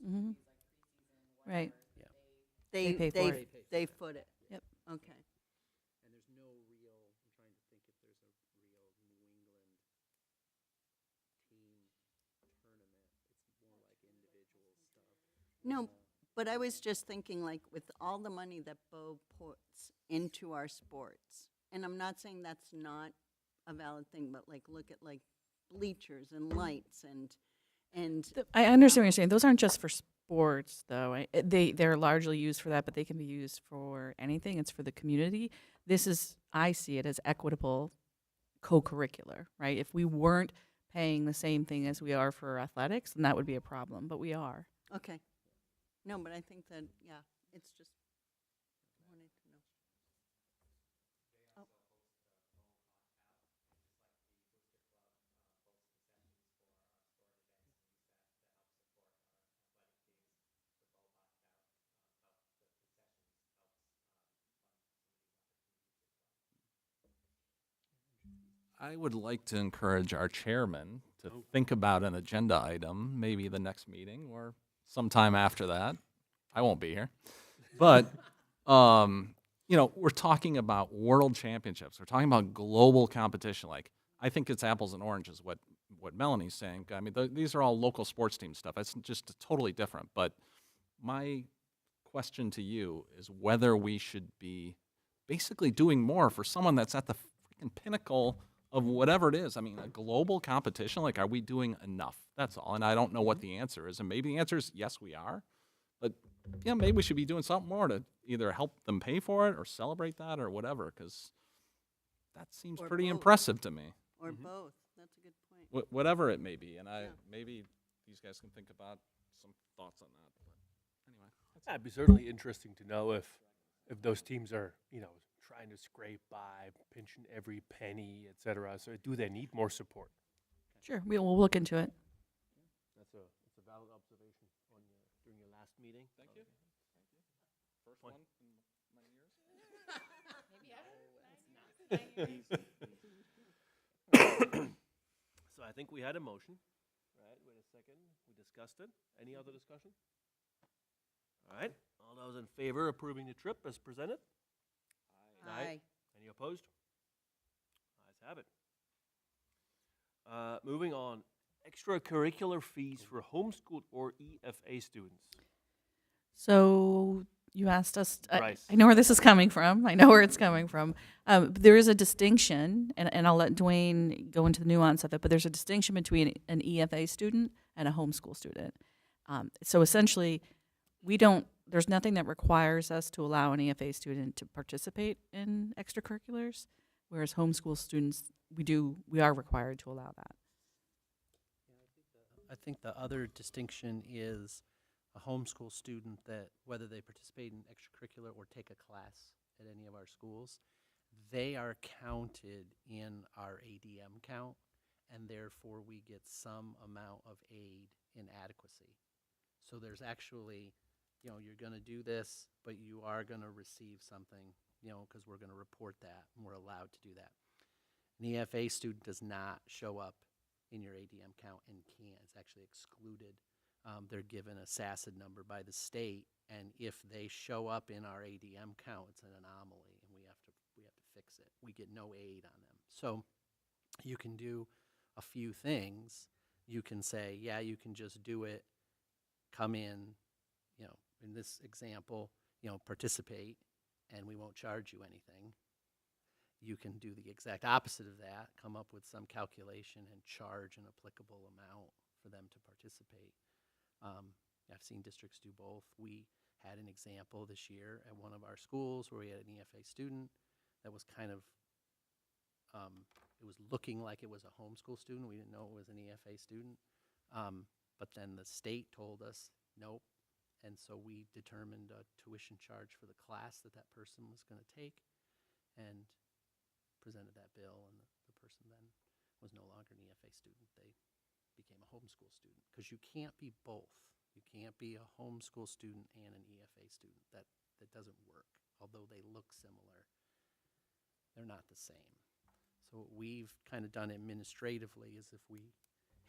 Mhm. Right. they, pay for it. they foot it. Yep. Okay. And there's no real, I'm trying to think if there's a real New England team tournament. It's more like individual stuff. No, but I was just thinking, like, with all the money that Bo puts into our sports, and I'm not saying that's not a valid thing, but like, look at like bleachers and lights and I understand what you're saying. Those aren't just for sports, though. They're largely used for that, but they can be used for anything. It's for the community. I see it as equitable co-curricular, right? If we weren't paying the same thing as we are for athletics, then that would be a problem, but we are. okay. No, but I think that, yeah, it's just wanted to know. Oh. I would like to encourage our chairman to think about an agenda item, maybe the next meeting or sometime after that. I won't be here. But, we're talking about world championships. We're talking about global competition. Like, I think it's apples and oranges, what Melanie's saying. I mean, these are all local sports team stuff. It's just totally different. But my question to you is whether we should be basically doing more for someone that's at the freaking pinnacle of whatever it is. I mean, a global competition, like, are we doing enough? That's all. And I don't know what the answer is. And maybe the answer is yes, we are. But, yeah, maybe we should be doing something more to either help them pay for it or celebrate that or whatever, because that seems Or pretty both. impressive to me. Or both, that's a good point. Whatever it may be. And Yeah. maybe these guys can think about some thoughts on that. But anyway. Yeah, it'd be certainly interesting to know if those teams are, trying to scrape by, pinching every penny, et cetera. So do they need more support? Sure, we'll look into it. That's a valid observation during your last meeting. Thank you. First Point. one in many years. So I think we had a motion, right? Wait a second. We discussed it. Any other discussion? All right. All those in favor of approving the trip as presented? Aye. Any opposed? have it. Moving on, extracurricular fees for homeschooled or EFA students. So you asked us. Bryce. I know where this is coming from. I know where it's coming from. There is a distinction, and I'll let Dwayne go into the nuance of it. But there's a distinction between an EFA student and a homeschool student. So essentially, we don't. There's nothing that requires us to allow an EFA student to participate in extracurriculars, whereas homeschool students, we are required to allow that. I think the other distinction is a homeschool student that whether they participate in extracurricular or take a class at any of our schools, they are counted in our ADM count, and therefore we get some amount of aid in adequacy. So there's actually, you're going to do this, but you are going to receive something, because we're going to report that, and we're allowed to do that. An EFA student does not show up in your ADM count and can't. It's actually excluded. They're given a SACID number by the state, and if they show up in our ADM count, it's an anomaly, and we have to fix it. We get no aid on them. So you can do a few things. You can say, yeah, you can just do it, come in, in this example, participate, and we won't charge you anything. You can do the exact opposite of that, come up with some calculation and charge an applicable amount for them to participate. I've seen districts do both. We had an example this year at one of our schools where we had an EFA student that was kind of, it was looking like it was a homeschool student. We didn't know it was an EFA student. But then the state told us, nope. And so we determined a tuition charge for the class that person was going to take and presented that bill, and the person then was no longer an EFA student. They became a homeschool student, because you can't be both. You can't be a homeschool student and an EFA student. That doesn't work. Although they look similar, they're not the same. So what we've kind of done administratively is if we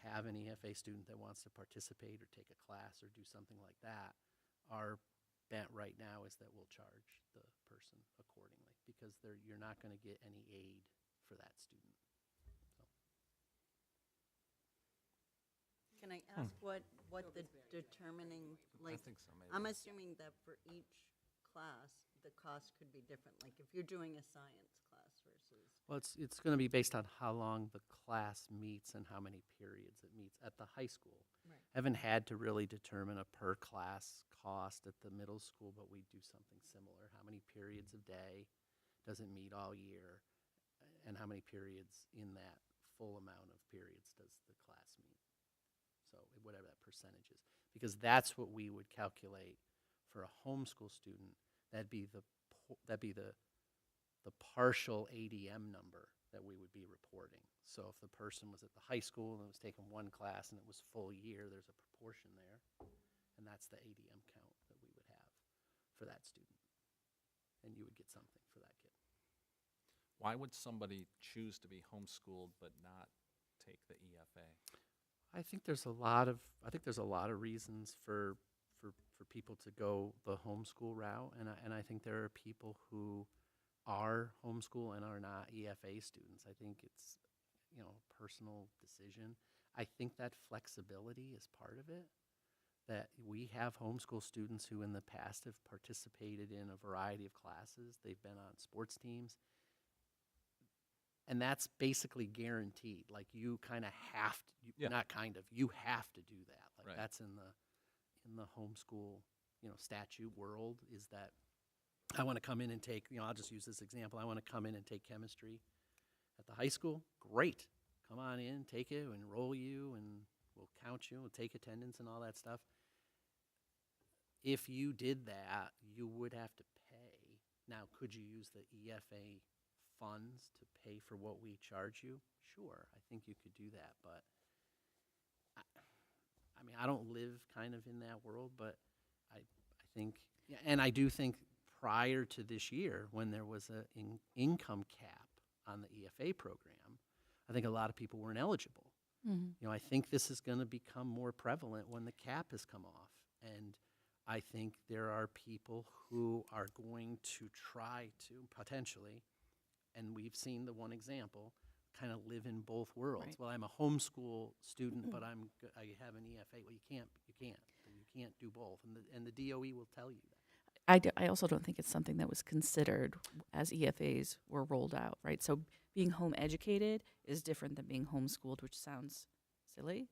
have an EFA student that wants to participate or take a class or do something like that, our bent right now is that we'll charge the person accordingly, because you're not going to get any aid for that student. Can I ask what the determining, like, I think so, maybe. I'm assuming that for each class, the cost could be different. Like if you're doing a science class versus. Well, it's going to be based on how long the class meets and how many periods it meets at the high school. Right. Haven't had to really determine a per class cost at the middle school, but we do something similar. How many periods a day does it meet all year, and how many periods in that full amount of periods does the class meet? So whatever that percentage is, because that's what we would calculate for a homeschool student. That'd be the partial ADM number that we would be reporting. So if the person was at the high school and was taking one class and it was full year, there's a proportion there, and that's the ADM count that we would have for that student, and you would get something for that kid. Why would somebody choose to be homeschooled but not take the EFA? I think there's a lot of reasons for people to go the homeschool route, and I think there are people who are homeschool and are not EFA students. I think it's a personal decision. I think that flexibility is part of it. That we have homeschool students who in the past have participated in a variety of classes. They've been on sports teams. And that's basically guaranteed. Like you kind of have to, not kind of, you have to do that. Like Right. that's in the homeschool, statute world, is that I want to come in and take, I'll just use this example. I want to come in and take chemistry at the high school. Great. Come on in, take it, enroll you, and we'll count you, we'll take attendance and all that stuff. If you did that, you would have to pay. Now, could you use the EFA funds to pay for what we charge you? Sure, I think you could do that, but I mean, I don't live kind of in that world, but I think, and I do think prior to this year, when there was an income cap on the EFA program, I think a lot of people weren't eligible. Mm-hmm. I think this is going to become more prevalent when the cap has come off, and I think there are people who are going to try to potentially, and we've seen the one example, kind of live in both worlds. Right. Well, I'm a homeschool student, but I have an EFA. Well, you can't do both, and the DOE will tell you that. I also don't think it's something that was considered as EFAs were rolled out, right? So being home educated is different than being homeschooled, which sounds silly,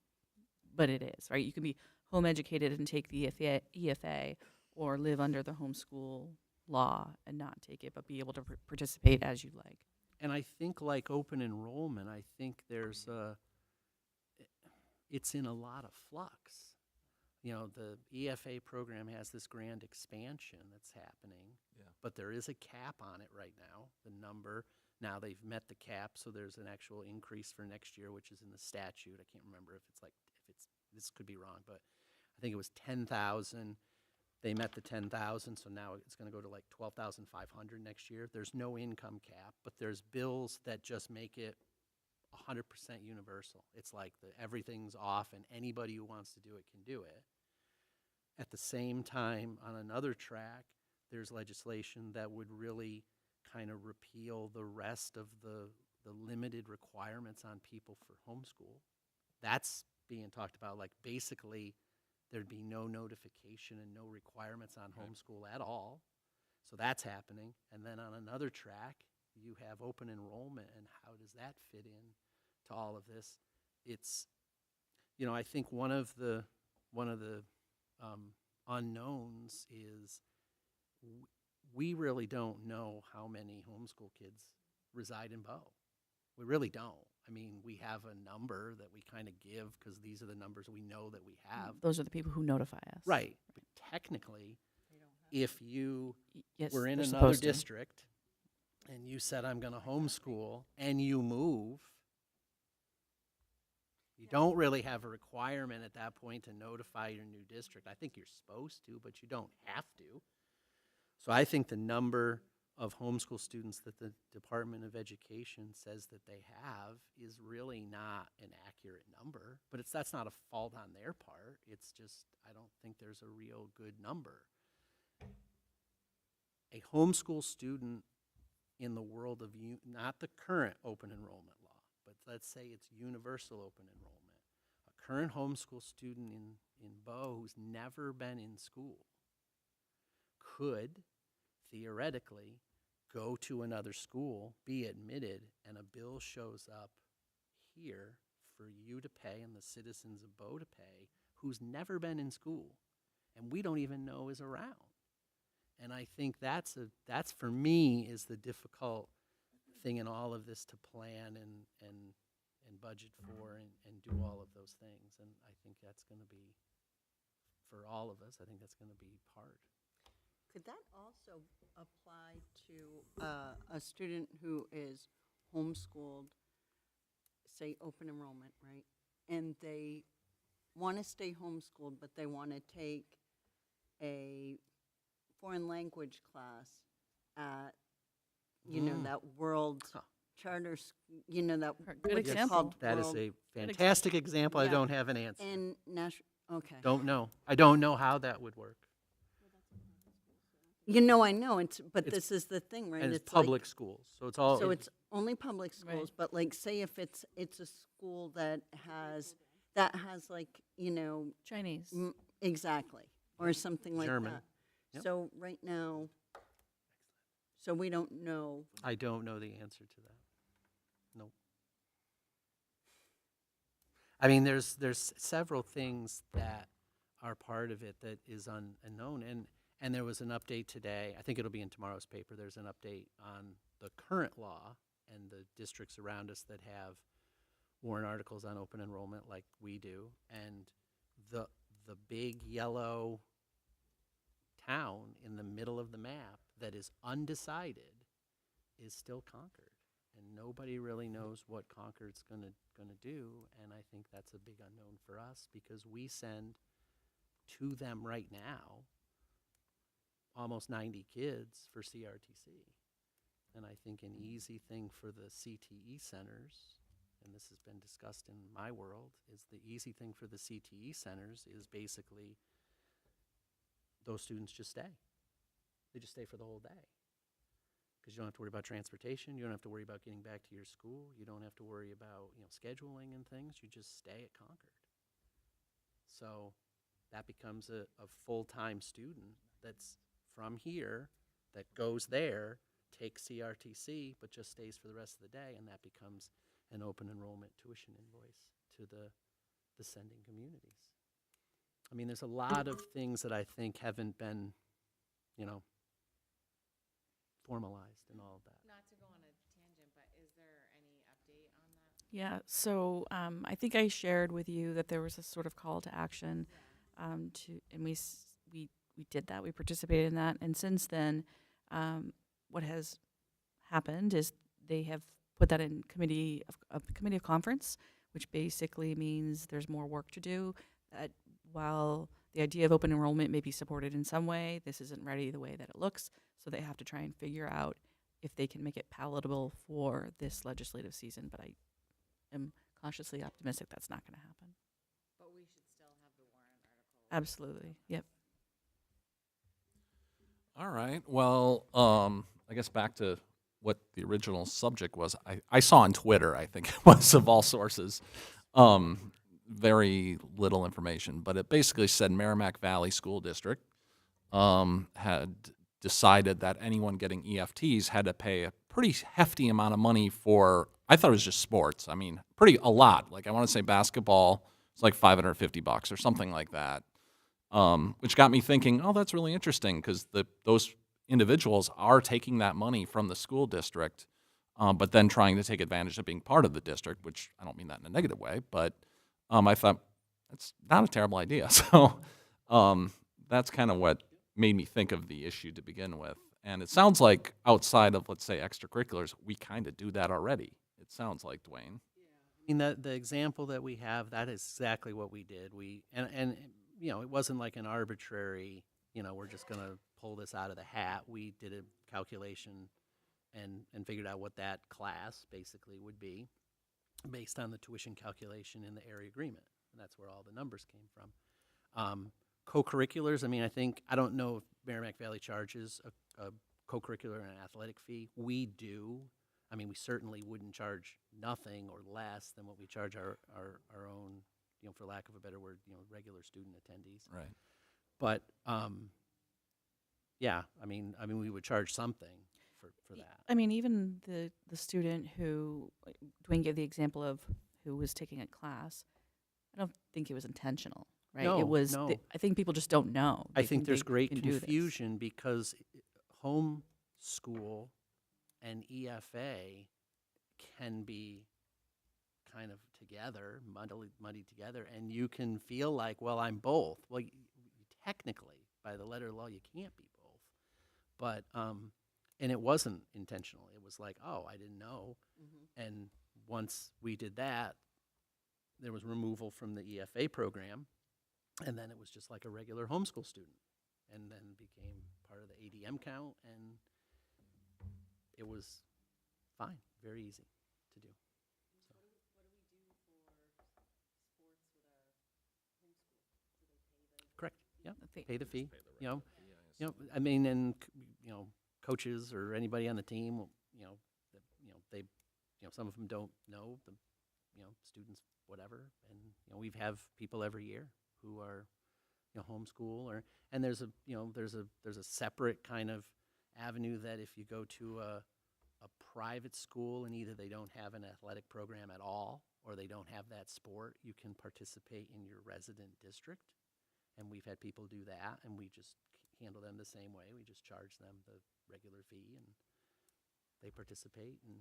but it is, right? You can be home educated and take the EFA or live under the homeschool law and not take it, but be able to participate as you like. And I think like open enrollment, I think it's in a lot of flux. You know, the EFA program has this grand expansion that's happening, but there is a cap on it right now, the number. Now they've met the cap, so there's an actual increase for next year, which is in the statute. I can't remember if it's this could be wrong, but I think it was 10,000. They met the 10,000, so now it's going to go to like 12,500 next year. There's no income cap, but there's bills that just make it 100% universal. It's like everything's off, and anybody who wants to do it can do it. At the same time, on another track, there's legislation that would really kind of repeal the rest of the limited requirements on people for homeschool. That's being talked about. Like basically, there'd be no notification and no requirements on homeschool at all. So that's happening. And then on another track, you have open enrollment, and how does that fit in to all of this? It's, you know, I think one of the unknowns is we really don't know how many homeschool kids reside in Bow. We really don't. I mean, we have a number that we kind of give because these are the numbers we know that we have. Those are the people who notify us. Right. But technically, if you Yes, were in they're another supposed to. district and you said, I'm going to homeschool, and you move, you don't really have a requirement at that point to notify your new district. I think you're supposed to, but you don't have to. So I think the number of homeschool students that the Department of Education says that they have is really not an accurate number, but that's not a fault on their part. It's just, I don't think there's a real good number. A homeschool student in the world of, not the current open enrollment law, but let's say it's universal open enrollment. A current homeschool student in Bow who's never been in school could theoretically go to another school, be admitted, and a bill shows up here for you to pay and the citizens of Bow to pay who's never been in school and we don't even know is around. And I think that's for me is the difficult thing in all of this to plan and budget for and do all of those things. And I think that's going to be, for all of us, I think that's going to be part. Could that also apply to a student who is homeschooled, say open enrollment, right? And they want to stay homeschooled, but they want to take a foreign language class at, you know, that world charter, you know, that Good what's it example. called? That is World- a fantastic example. I Yeah. don't have an answer. And national, okay. Don't know. I don't know how that would work. You know, I know, but It's- this is the thing, right? And it's like- public schools, so it's all. So it's only public schools, but like, say if it's a school that has like, you know, Chinese. exactly, or something like German. that. Yep. So right now, so we don't know. I don't know the answer to that. Nope. I mean, there's several things that are part of it that is unknown, and there was an update today. I think it'll be in tomorrow's paper. There's an update on the current law and the districts around us that have warrant articles on open enrollment like we do, and the big yellow town in the middle of the map that is undecided is still Concord, and nobody really knows what Concord's gonna do, and I think that's a big unknown for us because we send to them right now almost 90 kids for CRTC, and I think an easy thing for the CTE centers, and this has been discussed in my world, is the easy thing for the CTE centers is basically those students just stay. They just stay for the whole day. because you don't have to worry about transportation. You don't have to worry about getting back to your school. You don't have to worry about, scheduling and things. You just stay at Concord. So that becomes a full-time student that's from here, that goes there, takes CRTC, but just stays for the rest of the day, and that becomes an open enrollment tuition invoice to the sending communities. I mean, there's a lot of things that I think haven't been, formalized and all of that. Not to go on a tangent, but is there any update on that? Yeah, so I think I shared with you that there was a sort of call to action, and we did that. We participated in that, and since then, what has happened is they have put that in committee of conference, which basically means there's more work to do. That while the idea of open enrollment may be supported in some way, this isn't ready the way that it looks. So they have to try and figure out if they can make it palatable for this legislative season. But I am cautiously optimistic that's not going to happen. But we should still have the warrant article. Absolutely. Yep. All right. Well, I guess back to what the original subject was. I saw on Twitter, I think it was, of all sources, very little information, but it basically said Merrimack Valley School District had decided that anyone getting EFTs had to pay a pretty hefty amount of money for, I thought it was just sports. I mean, a lot. Like, I want to say basketball, it's like $550 or something like that, which got me thinking, oh, that's really interesting, because those individuals are taking that money from the school district, but then trying to take advantage of being part of the district, which I don't mean that in a negative way, but I thought that's not a terrible idea. So that's kind of what made me think of the issue to begin with. And it sounds like outside of, let's say, extracurriculars, we kind of do that already. It sounds like, Dwayne. I mean, the example that we have, that is exactly what we did. And it wasn't like an arbitrary, we're just going to pull this out of the hat. We did a calculation and figured out what that class basically would be based on the tuition calculation in the area agreement. And that's where all the numbers came from. Co-curriculars, I mean, I don't know if Merrimack Valley charges a co-curricular and an athletic fee. We do. I mean, we certainly wouldn't charge nothing or less than what we charge our own, for lack of a better word, regular student attendees. Right. But, yeah, I mean, we would charge something for that. I mean, even the student who, Dwayne gave the example of who was taking a class, I don't think it was intentional, right? No, it was. no. I think people just don't know. I They think there's they great can do this. confusion because home school and EFA can be kind of together, muddied together, and you can feel like, well, I'm both. Well, technically, by the letter of law, you can't be both. But and it wasn't intentional. It was like, oh, I didn't know. Mm-hmm. And once we did that, there was removal from the EFA program, and then it was just like a regular homeschool student, and then became part of the ADM count, and it was fine, very easy to do. So. Correct. Yeah. Pay the fee. I mean, and coaches or anybody on the team, they, some of them don't know the, students, whatever, and we have people every year who are, homeschool and there's a separate kind of avenue that if you go to a private school and either they don't have an athletic program at all or they don't have that sport, you can participate in your resident district. And we've had people do that, and we just handle them the same way. We just charge them the regular fee, and they participate. And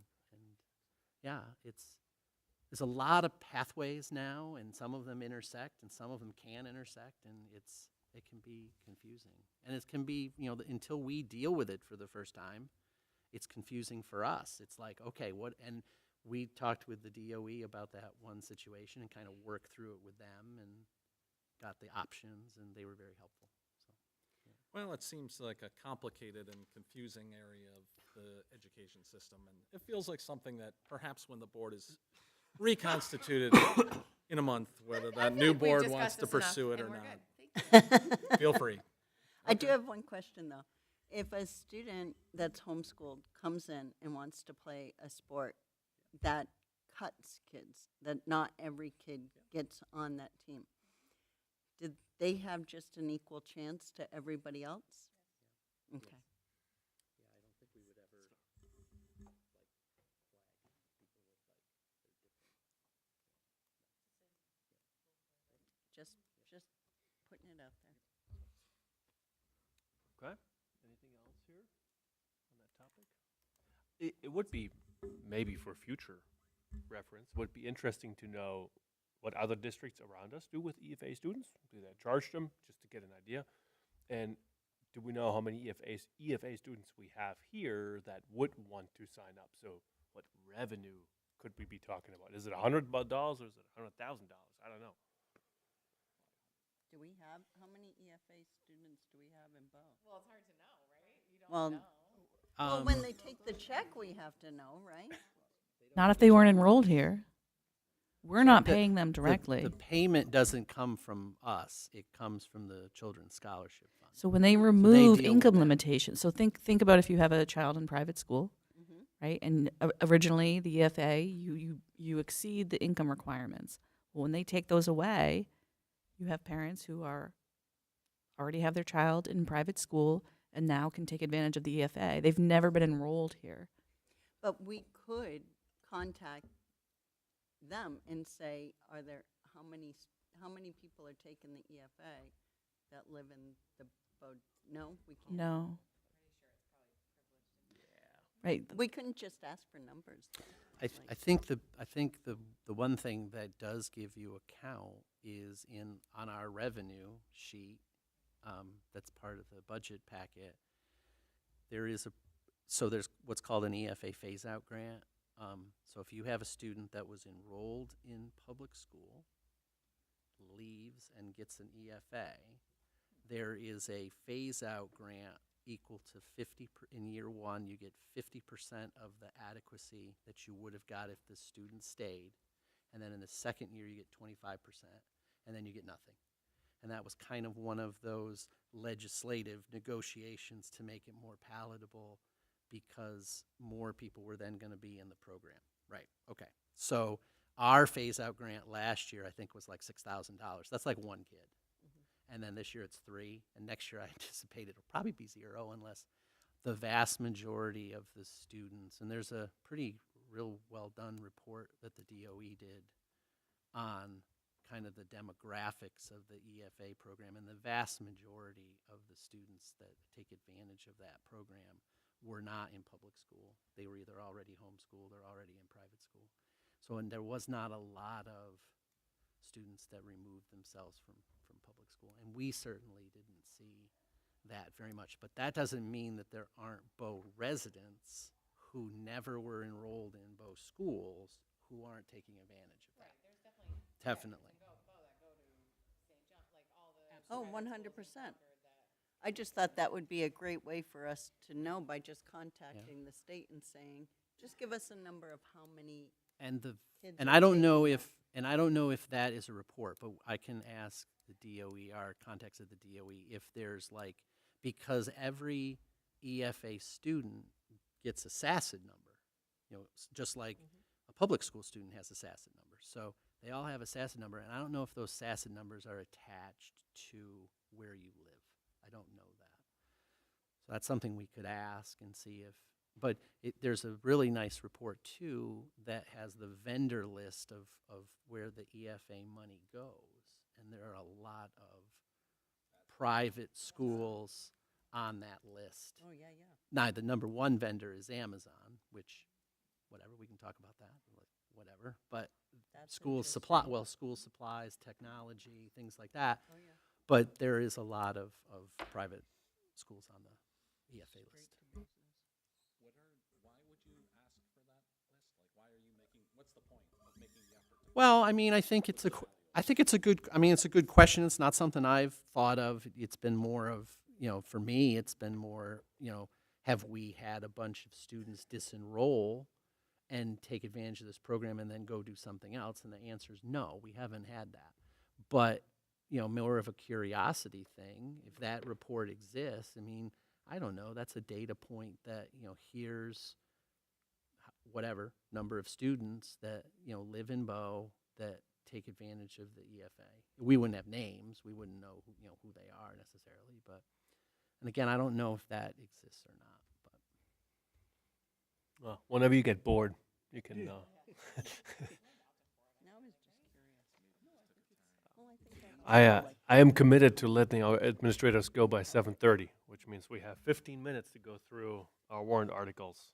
yeah, there's a lot of pathways now, and some of them intersect, and some of them can intersect, and it can be confusing. And it can be, until we deal with it for the first time, it's confusing for us. It's like, okay, what? And we talked with the DOE about that one situation and kind of worked through it with them and got the options, and they were very helpful. So, yeah. Well, it seems like a complicated and confusing area of the education system, and it feels like something that perhaps when the board is reconstituted in a month, whether that new board wants to pursue it or not. Feel free. I do have one question, though. If a student that's homeschooled comes in and wants to play a sport that cuts kids, that not every kid gets on that team, did they have just an equal chance to everybody else? Okay. Just putting it out there. Okay. Anything else here on that topic? It would be, maybe for future reference, would be interesting to know what other districts around us do with EFA students. Do they charge them, just to get an idea? And do we know how many EFA students we have here that would want to sign up? So what revenue could we be talking about? Is it $100 or is it $100,000? I don't know. Do we have, how many EFA students do we have in Bow? Well, it's hard to know, right? You don't Well, know. well, when they take the check, we have to know, right? Not if they weren't enrolled here. We're not The- paying them the- directly. The payment doesn't come from us. It comes from the Children's Scholarship Fund. So when they remove deal with income that. limitations, so think about if you have a child in private school, Mhm. right? And originally the EFA, you exceed the income requirements. Well, when they take those away, you have parents who are already have their child in private school and now can take advantage of the EFA. They've never been enrolled here. But we could contact them and say, are there, how many people are taking the EFA that live in the Bow? No, we can't. No. Right. We couldn't just ask for numbers. I think the one thing that does give you a count is on our revenue sheet, that's part of the budget packet. There's what's called an EFA phase out grant. So if you have a student that was enrolled in public school, leaves and gets an EFA, there is a phase out grant equal to 50 in year one. You get 50% of the adequacy that you would have got if the student stayed, and then in the second year you get 25%, and then you get nothing. And that was kind of one of those legislative negotiations to make it more palatable, because more people were then going to be in the program. Right. Okay. So our phase out grant last year, I think, was like $6,000. That's like one kid. And then this year it's 3, and next year I anticipate it'll probably be 0 unless the vast majority of the students, and there's a pretty real well done report that the DOE did on kind of the demographics of the EFA program, and the vast majority of the students that take advantage of that program were not in public school. They were either already homeschooled or already in private school. So, and there was not a lot of students that removed themselves from public school, and we certainly didn't see that very much. But that doesn't mean that there aren't Bow residents who never were enrolled in Bow schools who aren't taking advantage of that. There's definitely. Definitely. Oh, 100%. I just thought that would be a great way for us to know by just contacting the state and saying, just give us a number of how many And kids. and are I don't taking know that. if that is a report, but I can ask the DOE, our contacts at the DOE, if there's like, because every EFA student gets a SACID number, just like a public school student has a SACID number. So they all have a SACID number, and I don't know if those SACID numbers are attached to where you live. I don't know that. So that's something we could ask and see if, but there's a really nice report too that has the vendor list of where the EFA money goes. And there are a lot of private schools on that list. Oh, yeah, yeah. Now, the number one vendor is Amazon, which, whatever, we can talk about that, whatever. But That's school supplies, technology, things like that. Oh, yeah. But there is a lot of private schools on the EFA list. Why would you ask for that list? Like, why are you making, what's the point of making the effort? Well, I mean, I think it's a good question. It's not something I've thought of. It's been more of, for me, it's been more, have we had a bunch of students disenroll and take advantage of this program and then go do something else? And the answer is no, we haven't had that. But, more of a curiosity thing, if that report exists, I mean, I don't know, that's a data point that, here's whatever number of students that, live in Bow that take advantage of the EFA. We wouldn't have names. We wouldn't know who they are necessarily. But, and again, I don't know if that exists or not. But Well, whenever you get bored, you can. Now I was just curious. Well, I think that I am committed to letting our administrators go by 7:30, which means we have 15 minutes to go through our warrant articles.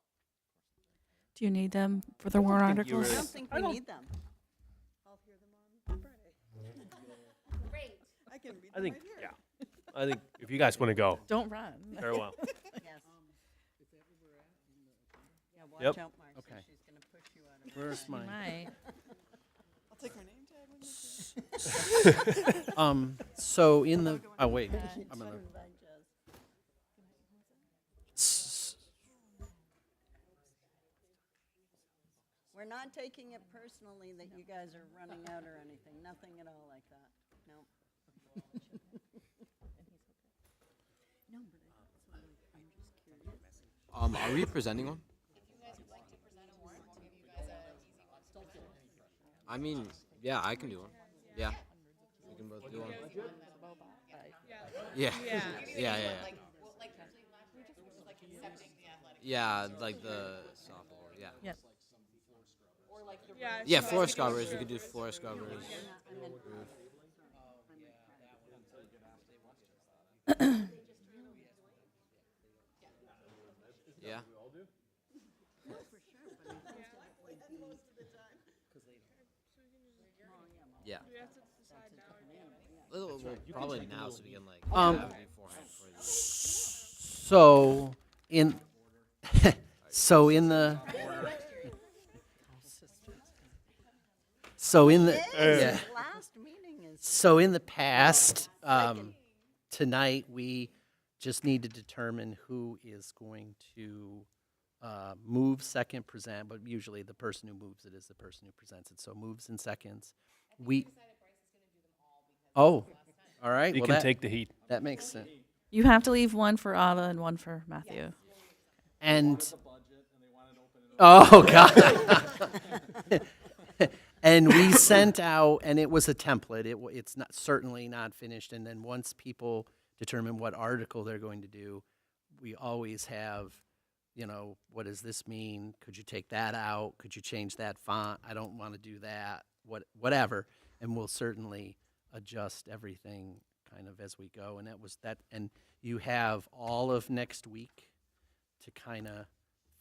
Do you need them for the warrant think you articles? I don't think we need them. I'll hear them on Friday. Great. I can read I them think, right here. yeah. I think if you guys want to go, Don't run. very well. Yes. Yeah, watch Yep. out, Marcy. Okay. She's going to push you out of where's You my? might. I'll take my name tag with me. So in the wait, I'm gonna. We're not taking it personally that you guys are running out or anything. Nothing at all like that. No. No, but I'm just curious. Are we presenting one? I mean, yeah, I can do one. Yeah. We can both do one. Yeah. Yeah. Yeah, like the softball. Yeah. Yep. Yeah, floor scrubbers. We could do floor scrubbers. Yeah. Yeah. Well, probably now, so we can like have it beforehand for the. So in so in the so in the yeah. Last meeting is. So in the past, tonight we just need to determine who is going to move, second, present. But usually the person who moves it is the person who presents it. So moves and seconds. Oh, all right. You well, can that, take the heat. That makes sense. You have to leave one for Ava and one for Matthew. And oh god. And we sent out, and it was a template. It's not certainly not finished. And then once people determine what article they're going to do, we always have, what does this mean? Could you take that out? Could you change that font? I don't want to do that. Whatever. And we'll certainly adjust everything kind of as we go. And that was that. And you have all of next week to kind of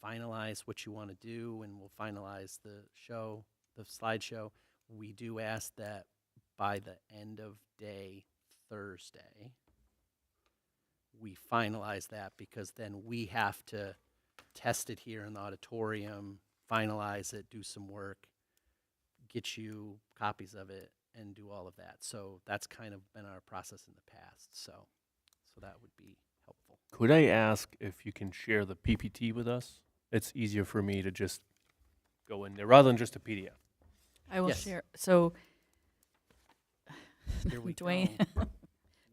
finalize what you want to do, and we'll finalize the slideshow. We do ask that by the end of day Thursday, we finalize that, because then we have to test it here in the auditorium, finalize it, do some work, get you copies of it, and do all of that. So that's kind of been our process in the past. So that would be helpful. Could I ask if you can share the PPT with us? It's easier for me to just go in there rather than just a PDF. I will Yes. share. So Here we Dwayne, go.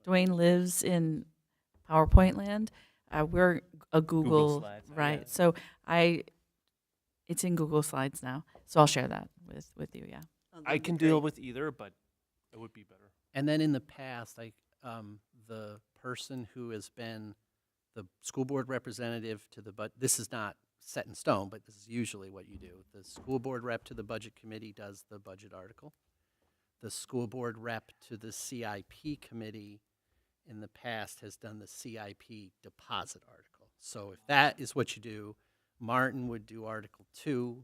Dwayne lives in PowerPoint land. We're a Google, Slides, right? yeah. So it's in Google Slides now. So I'll share that with you. Yeah. Oh, I that'd be can deal great. with either, but it would be better. And then in the past, the person who has been the school board representative to the this is not set in stone, but this is usually what you do. The school board rep to the budget committee does the budget article. The school board rep to the CIP committee in the past has done the CIP deposit article. So if that is what you do, Martin would do Article 2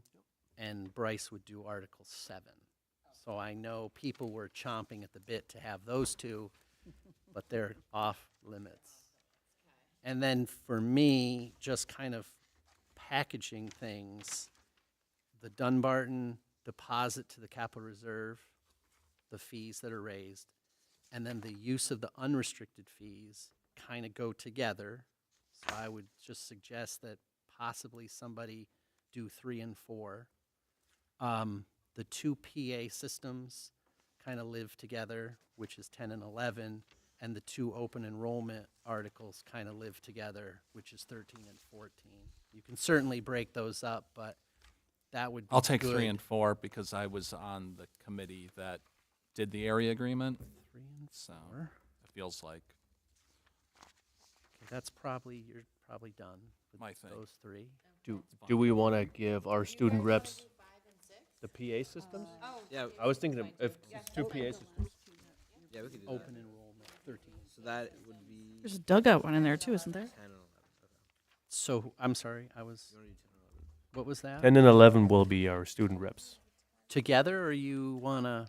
and Bryce would do Article 7. So I know people were chomping at the bit to have those two, but they're off limits. And then for me, just kind of packaging things, the Dunbarton deposit to the capital reserve, the fees that are raised, and then the use of the unrestricted fees kind of go together. So I would just suggest that possibly somebody do 3 and 4. The 2 PA systems kind of live together, which is 10 and 11. and the two open enrollment articles kind of live together, which is 13 and 14. You can certainly break those up, but that would be I'll take good. 3 and 4 because I was on the committee that did the area agreement. 3 and So 4. it feels like Okay, that's probably, you're probably done with My thing. those 3. Do we want to give our student reps the PA systems? Yeah. I was thinking of if it's 2 PA systems. Yeah, we could do Open that. enrollment, 13. So that would be There's a dugout one in there too, isn't there? 10 and 11. Okay. So, I'm sorry, I was, You want to do 10 and 11? what was that? 10 and 11 will be our student reps. Together, or you want to?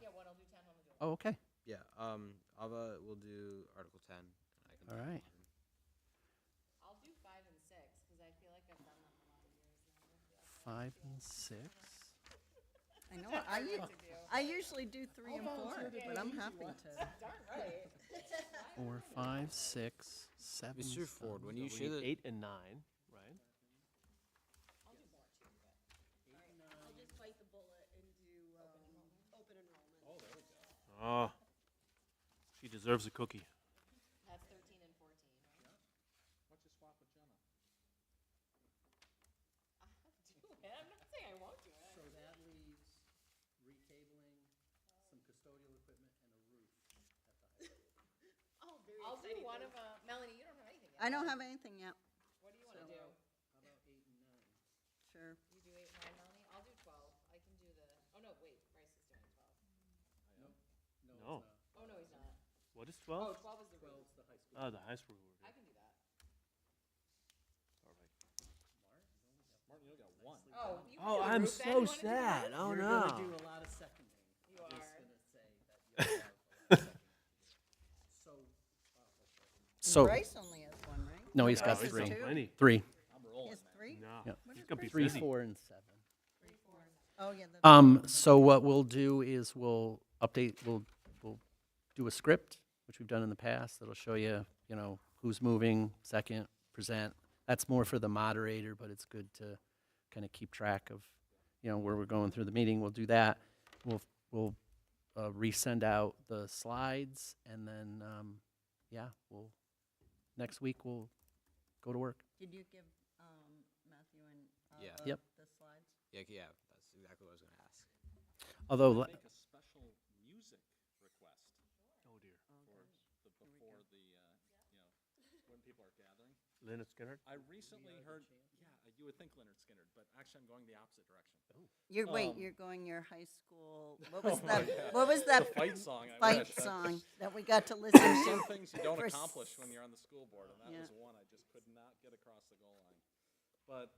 Oh, okay. Yeah. Ava will do Article 10. And I can All do right. 11. I'll do 5 and 6 because I feel like I've done them a lot of years now. 5 and 6. I know, I usually do 3 and 4, but I'm happy to. 4, 5, 6, 7. Mr. Ford, when you So we share need the 8 and 9, right? Oh, she deserves a cookie. That's 13 and 14. What's your swap with Jenna? Do it. I'm not saying I won't do it. So that leaves retabling, some custodial equipment, and a roof at the high school. Oh, very I'll do one of Melanie. You don't have anything yet. I don't have anything yet. What do you want to do? How about 8 and 9? Sure. You do 8 and 9, Melanie. I'll do 12. I can do the. Oh no, wait. Bryce is doing 12. No. No. It's not. Oh no, he's not. What is Oh, 12? 12 is the 12 roof.'s the high school. Oh, the high school. I can do that. All right. Martin, you got 1. Oh, you can Oh, do the I'm roof then. so You wanna do the sad. roof? Oh You're no. gonna do a lot of seconding. You I'm just are. gonna say that you have a lot of seconding. So, Bryce only has 1, right? no, he's No, got he's 3. got plenty. 3. I'm He rolling. has 3? No, Yep. he's gonna be 3, busy. 4, and 7. Oh, yeah. that's- So what we'll do is we'll update, we'll do a script, which we've done in the past, that'll show you, you know, who's moving, second, present. That's more for the moderator, but it's good to kind of keep track of, you know, where we're going through the meeting. We'll do that. We'll resend out the slides, and then, next week we'll go to work. Did you give Matthew and Yeah. Yep. the slides? Yeah, that's exactly what I was going to ask. Although, Make a special music request. Oh dear. Before the when people are gathering. Leonard Skinner. I recently heard. Yeah, you would think Leonard Skinner, but actually I'm going the opposite direction. Wait, Um, you're going your high school, what Oh was my that, God. what was that? The fight song, I Fight wish. song that we got to listen There's to. some things you don't for accomplish when you're on the school board, and that Yeah. was one I just could not get across the goal line. But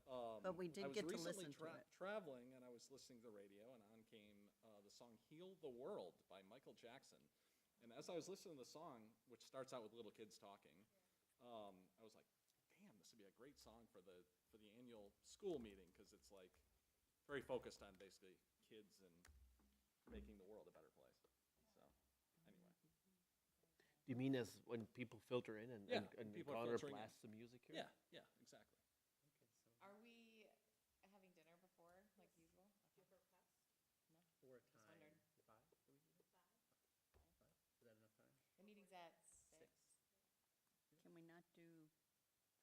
But we did I was get to recently listen to it. traveling, and I was listening to the radio, and on came the song "Heal the World" by Michael Jackson. And as I was listening to the song, which starts out with little kids talking, I was like, "Damn, this would be a great song for the annual school meeting because it's like very focused on basically kids and making the world a better place." So anyway. Do you mean as when people filter in and, Yeah, and people are Connor filtering in. blasts some music here? Yeah, exactly. Are we having dinner before, like usual? Okay. No? Or Just time. wondered. 5? Do we do 5? 5? Is that enough time? The meeting's at 6. Can we not do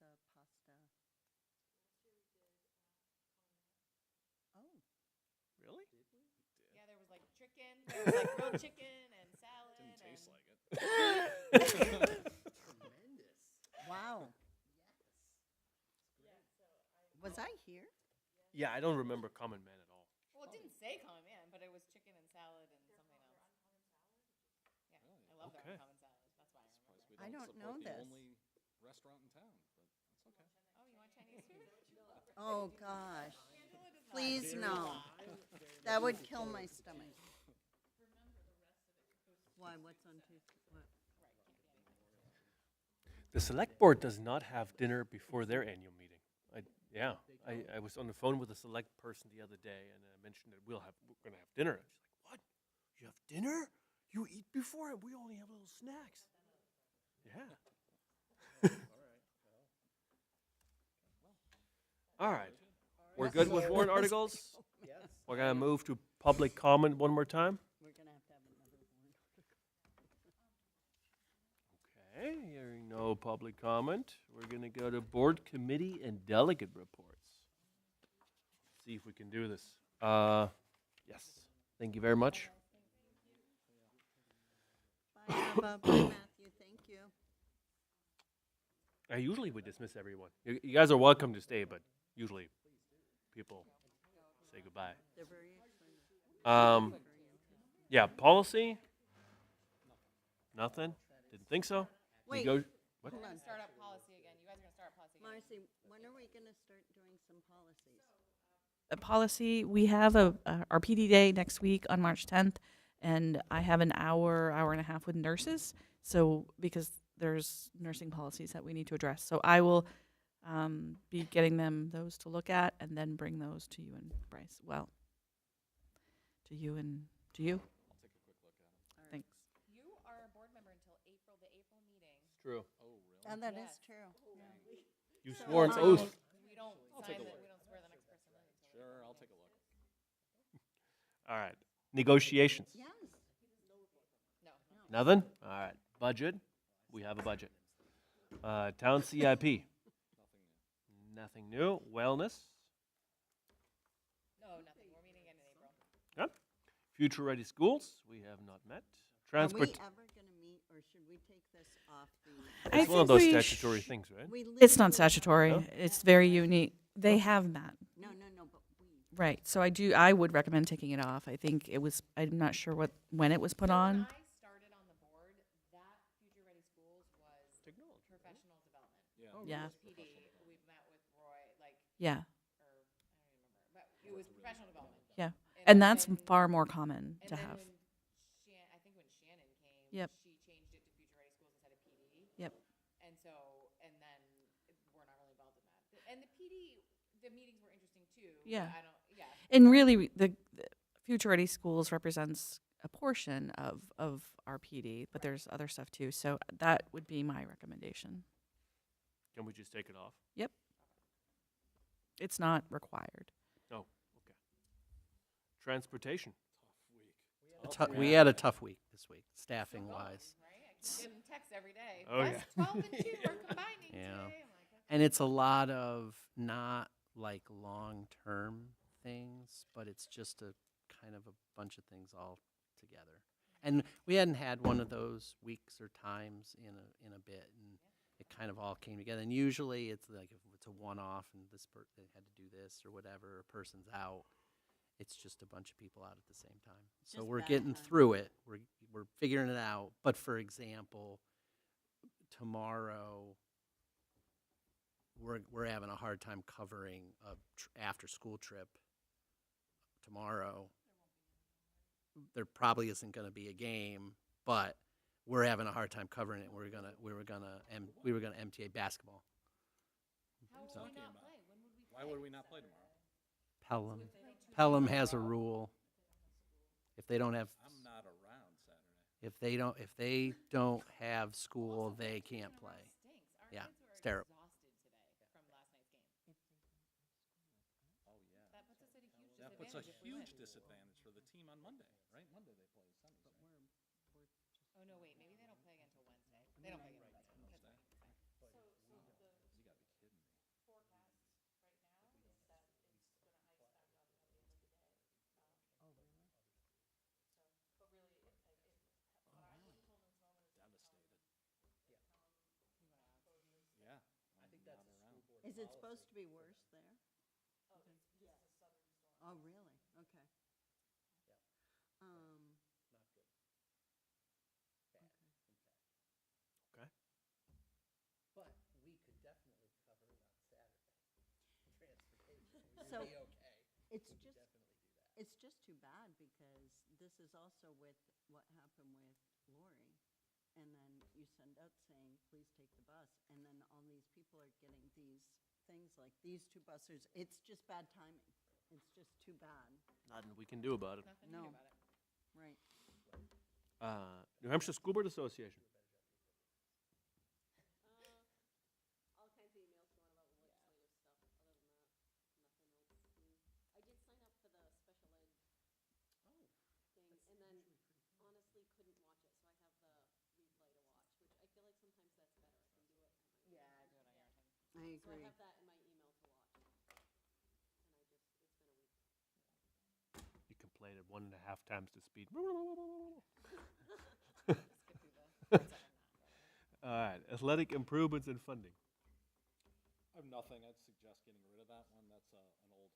the pasta? Oh, Really? Yeah, there was like chicken, there was like grilled chicken and salad. Didn't taste and like it. Tremendous. wow. Was I here? Yeah, I don't remember Common Man at all. Well, it didn't say common man, but it was chicken and salad and something else. Yeah, I love Okay. their common salad. That's why I remember. Surprised we I don't support know the this. only restaurant in town, but that's okay. Oh, you want Chinese food? Oh, gosh. Angela does not Please, do no. that. That would kill my stomach. Why, what's on Tuesday? What? The select board does not have dinner before their annual meeting. I was on the phone with a select person the other day, and I mentioned that we're going to have dinner. And she's like, "What? You have dinner? You eat before it? We only have little snacks." Yeah. All right. We're good with warrant articles. Yes. We're gonna move to public comment one more time. We're going to have another one. No public comment. We're going to go to board committee and delegate reports. See if we can do this. Yes. Thank you very much. Bye, Abba. Bye, Matthew. Thank you. I usually would dismiss everyone. You guys are welcome to stay, but usually people say goodbye. They're very excited. Yeah, policy? Nothing? Didn't think so? Wait. What? Hold on. Start up policy again. You guys are gonna start up policy again. Marcy, when are we going to start doing some policies? A policy, we have our PD day next week on March 10th, and I have an hour and a half with nurses. So because there's nursing policies that we need to address, so I will be getting them those to look at, and then bring those to you and Bryce. Well, to you and to you. Thanks. You are a board member until April, the April meeting. True. And that is Yes. true. You So, swore an um, oath. We don't sign the, we don't swear the next person in until. Sure, I'll take a look. All right. Negotiations. Yes. No. Nothing? All right. Budget. We have a budget. Town CIP. Nothing new. Wellness. No, nothing. We're meeting again in April. Yep. Future Ready Schools. We have not met. Are we Transport. ever going to meet, or should we take this off the? I It's one of think those we statutory things, right? We It's not literally- statutory. No? It's very unique. They have that. No, but we. Right. So I would recommend taking it off. I think it was, I'm not sure when it was put on. When I started on the board, that Future Ready Schools was professional development. Yeah. PD, we met with Roy, like, Yeah. or I don't even remember, but it was professional development. Yeah. And that's far more common And to then have. when I think when Shannon came, Yep. she changed it to Future Ready Schools instead of PD. Yep. And so, and then we're not really involved in that. And the PD, the meetings were interesting too. but Yeah. I don't, yeah. And really, the Future Ready Schools represents a portion of our PD, but there's other stuff too. So that would be my recommendation. Can we just take it off? Yep. It's not required. Oh, okay. Transportation. We had a tough week this week, staffing wise. Right? I get texts every day. Oh, Bus yeah. 12 and 2 are combining Yeah. today. I'm like, okay. And it's a lot of not like long-term things, but it's just a kind of a bunch of things all together. And we hadn't had one of those weeks or times in a bit, and it kind of all came together. And usually it's like if it's a one-off and this person had to do this or whatever, a person's out, it's just a bunch of people out at the same time. So Just we're bad getting timing. through it. We're figuring it out. But for example, tomorrow we're having a hard time covering a after-school trip tomorrow. There probably isn't going to be a game, but we're having a hard time covering it. We were gonna MTA basketball. How So- would we not play? When would we play? Why would we not play tomorrow? Pelham has a rule. If they don't have I'm not around Saturday. if they don't have school, they can't play. Stinks. Our Yeah, kids were it's terrible. exhausted today from last night's game. Oh, yeah. That puts us at a huge That puts a disadvantage if we win. huge disadvantage for the team on Monday, right? Monday they play semis, right? Oh no, wait, maybe they don't play again until Wednesday. They don't play again until Wednesday. That's fine. That's fine. You gotta be kidding me. Yeah. I think that's around. Is it supposed to be worse there? Oh, really? Okay. Okay. But we could definitely cover it on Saturday. Transportation. So We'd be okay. it's We could just, definitely do that. it's just too bad because this is also with what happened with Lori. And then you send out saying, please take the bus. And then all these people are getting these things like these two buses. It's just bad timing. It's just too bad. Nothing we can do about it. Nothing No. to do about it. Right. New Hampshire School Board Association. All kinds of emails going about legislative stuff. Other than that, nothing else. I did sign up for the special ed thing, and then honestly couldn't watch it, so I have the replay to watch, which I feel like sometimes that's better. I can do I agree. You can play it at 1.5 times the speed. All right, athletic improvements and funding. I have nothing. I'd suggest getting rid of that one. That's an old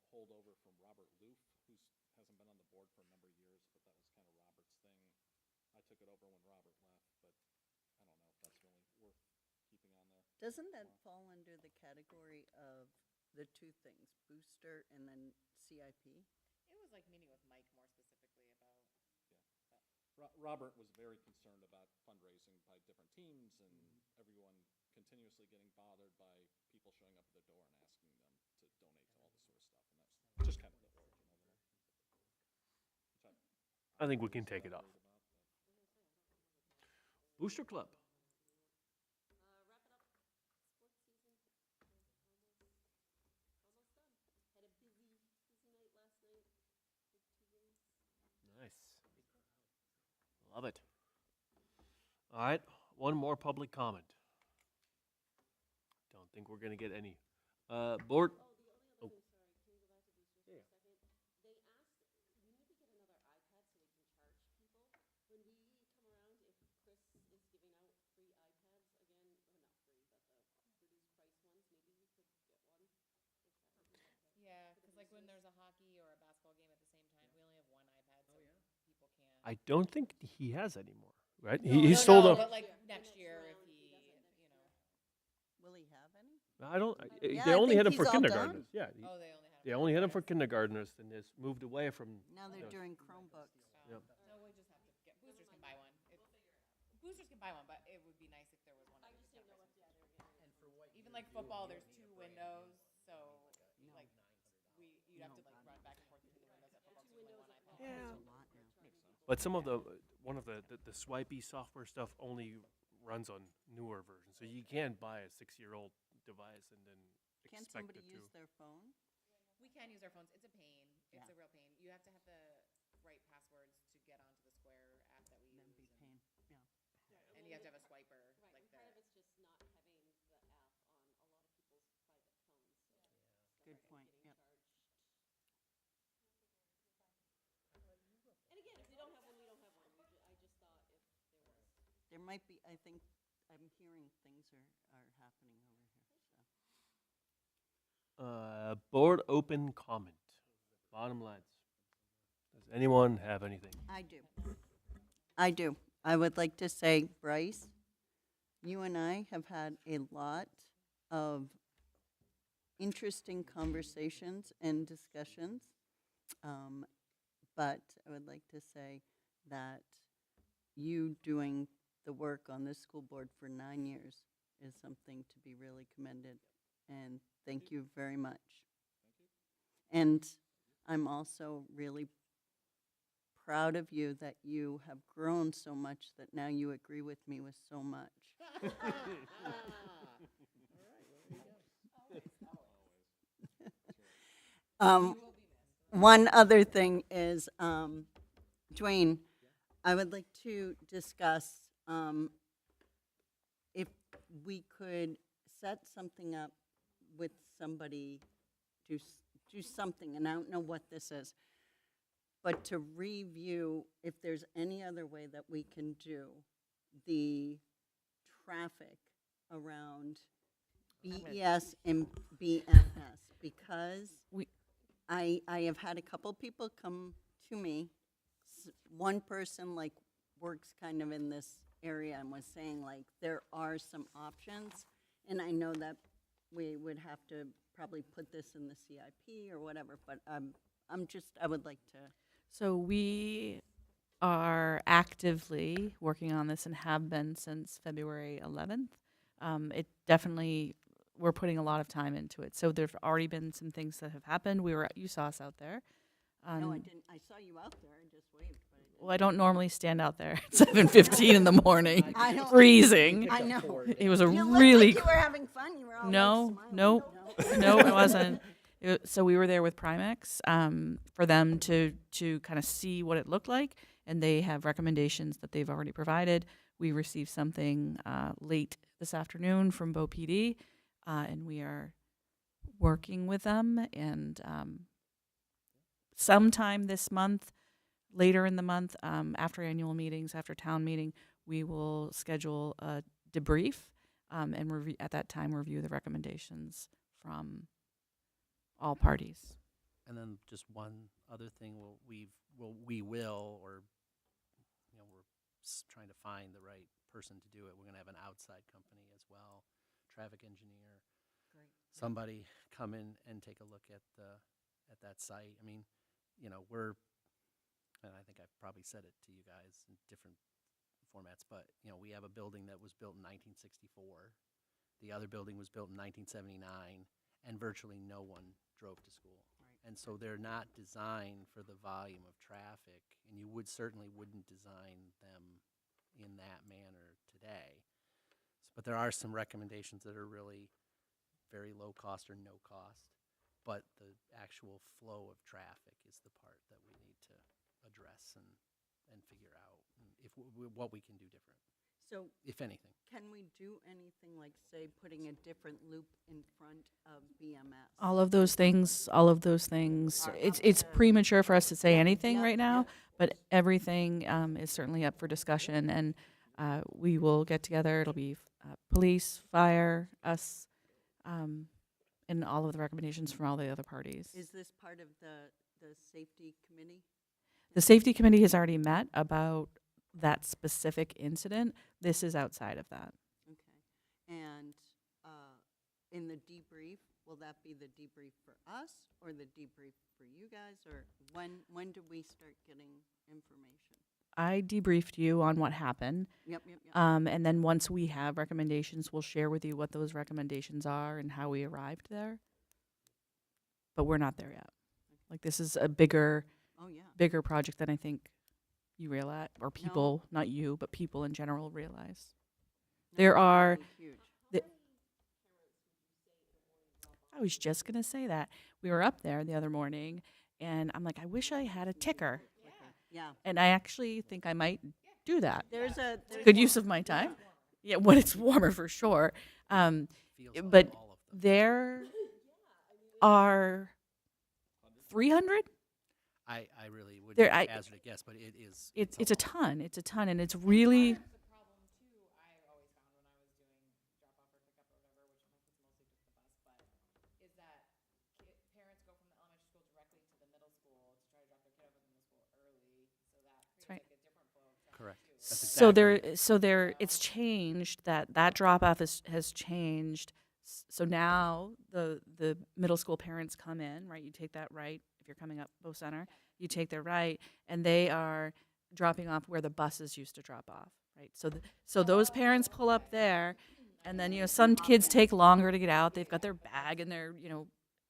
holdover from Robert Loof, who hasn't been on the board for a number of years, but that was kind of Robert's thing. I took it over when Robert left, but I don't know if that's really worth keeping on there. Doesn't that fall under the category of the two things, booster and then CIP? It was like meeting with Mike more specifically about. Robert was very concerned about fundraising by different teams and everyone continuously getting bothered by people showing up at their door and asking them to donate to all this sort of stuff. And that's just kind of the origin of it. I think we can take it off. Booster Club. Nice. Love it. All right, one more public comment. Don't think we're going to get any. Board. Oh. Yeah, because like when there's a hockey or a basketball game at the same time, we only have one iPad, so people can't. I don't think he has anymore, right? No, He no, sold no, off. but like next year, if he, Will he have any? I don't. Yeah, They I only think had him he's for all kindergartners. done. Yeah. Oh, they only had They only had him for kindergartners, and has moved away from. Now they're doing Chromebooks. Yep. No, we just have to get boosters can buy one. Boosters can buy one, but it would be nice if there was one. Even like football, there's 2 windows, so like you'd have to like run back and forth between the windows at football. So only one iPad. Yeah. But some of the swipey software stuff only runs on newer versions, so you can't buy a 6-year-old device and then Can't expect somebody it to. use their phone? We can use our phones. It's a pain. It's a real pain. You have to have the right passwords to get onto the Square app that we use. That'd be pain, yeah. And you have to have a swiper. Right, like part of it's just not having the app on a lot of people's private phones. Good point, yep. And again, if we don't have one, we don't have one. I just thought if there was. There might be, I think, I'm hearing things are happening over here, so. Board open comment. Bottom lads. Does anyone have anything? I do. I do. I would like to say, Bryce, you and I have had a lot of interesting conversations and discussions. But I would like to say that you doing the work on this school board for 9 years is something to be really commended. And thank you very much. And I'm also really proud of you that you have grown so much that now you agree with me with so much. One other thing is, Dwayne, I would like to discuss if we could set something up with somebody, do something, and I don't know what this is, but to review if there's any other way that we can do the traffic around BES and BMS, because I have had a couple people come to me. One person like works kind of in this area and was saying like there are some options, and I know that we would have to probably put this in the CIP or whatever, but I would like to. So we are actively working on this and have been since February 11th. It definitely, we're putting a lot of time into it. So there've already been some things that have happened. You saw us out there. No, I didn't. I saw you out there. I just waved. But Well, I don't normally stand out there at 7:15 in the morning, I know. freezing. I know. It was a You looked really like you were having fun. You were all no, like no, no, it wasn't. So we were there with Primex for them to kind of see what it looked like, and they have recommendations that they've already provided. We received something late this afternoon from Bo PD and we are working with them. And sometime this month, later in the month, after annual meetings, after town meeting, we will schedule a debrief and at that time review the recommendations from all parties. And then just one other thing, we will, or we're trying to find the right person to do it. We're going to have an outside company as well, traffic engineer, somebody come in and take a look at that site. I mean, and I think I've probably said it to you guys in different formats, but we have a building that was built in 1964. The other building was built in 1979, and virtually no one drove to school. And so they're not designed for the volume of traffic, and you certainly wouldn't design them in that manner today. But there are some recommendations that are really very low cost or no cost, but the actual flow of traffic is the part that we need to address and figure out what we can do different. So, if anything. Can we do anything like, say, putting a different loop in front of BMS? All of those things. It's premature for us to say anything right now, but everything is certainly up for discussion, and we will get together. It'll be police, fire, us, and all of the recommendations from all the other parties. Is this part of the safety committee? The safety committee has already met about that specific incident. This is outside of that. Okay. And in the debrief, will that be the debrief for us or the debrief for you guys? Or when do we start getting information? I debriefed you on what happened. Yep. And then once we have recommendations, we'll share with you what those recommendations are and how we arrived there. But we're not there yet. Like, this is a bigger project than I think you realize, or people, not you, but people in general realize. There are, I was just going to say that. We were up there the other morning, and I'm like, I wish I had a ticker. Yeah. And I actually think I might do that. There's good use of my time. Yeah, when it's warmer for sure. But there are 300. I really would There- hazard a guess, but it is. It's a ton. It's a ton, and it's really. That's right. Correct. It's changed. That drop off has changed. So now the middle school parents come in, right? You take that right if you're coming up Bow Center. You take their right, and they are dropping off where the buses used to drop off, right? So those parents pull up there, and then some kids take longer to get out. They've got their bag and their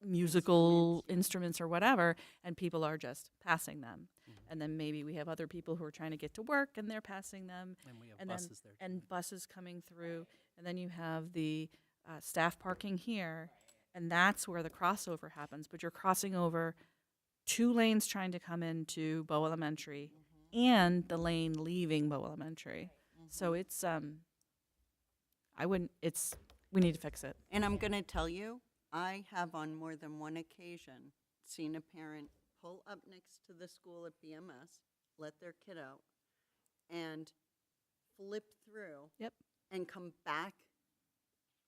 musical instruments or whatever, and people are just passing them. And then maybe we have other people who are trying to get to work, and they're passing them. And we have buses there. And buses coming through, and then you have the staff parking here, and that's where the crossover happens. But you're crossing over 2 lanes trying to come into Bow Elementary, and the lane leaving Bow Elementary. So it's we need to fix it. And I'm going to tell you, I have on more than one occasion seen a parent pull up next to the school at BMS, let their kid out, and flip through. Yep. And come back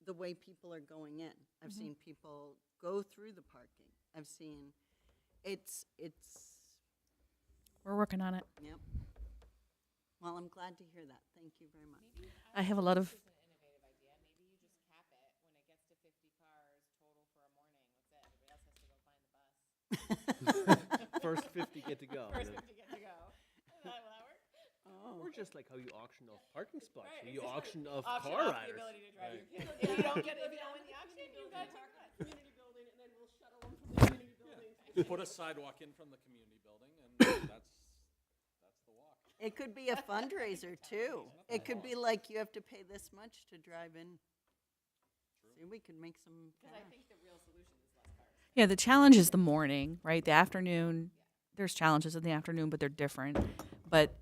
the way people are going in. I've seen people go through the parking. I've seen it's. We're working on it. Yep. Well, I'm glad to hear that. Thank you very much. I have a lot of. First 50 get to go. First 50 get to go. Will that work? Or just like how you auction off parking spots. Right, You auction off Auction car off riders. the ability to drive your kids. If you don't win the auction, you guys are community building, and then we'll shuttle them from the community building. Put a sidewalk in from the community building, and that's the walk. It could be a fundraiser too. It could be like you have to pay this much to drive in. See, we could make some Because I think the real solution is less cars. Yeah, the challenge is the morning, right? The afternoon, there's challenges in the afternoon, but they're different. But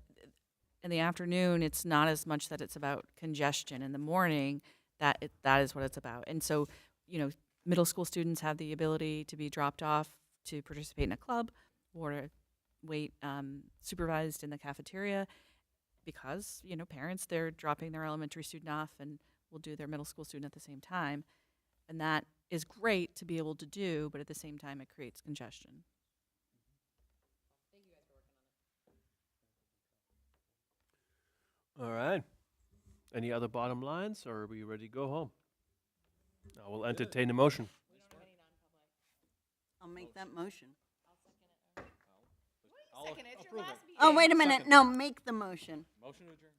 in the afternoon, it's not as much that it's about congestion. In the morning, that is what it's about. And so middle school students have the ability to be dropped off to participate in a club or to wait supervised in the cafeteria because, parents, they're dropping their elementary student off and will do their middle school student at the same time. And that is great to be able to do, but at the same time, it creates congestion. All right. Any other bottom lines, or are we ready to go home? I will entertain a motion. I'll make that motion. I'll Oh, wait a minute. No, make the motion. Motion to adjourn.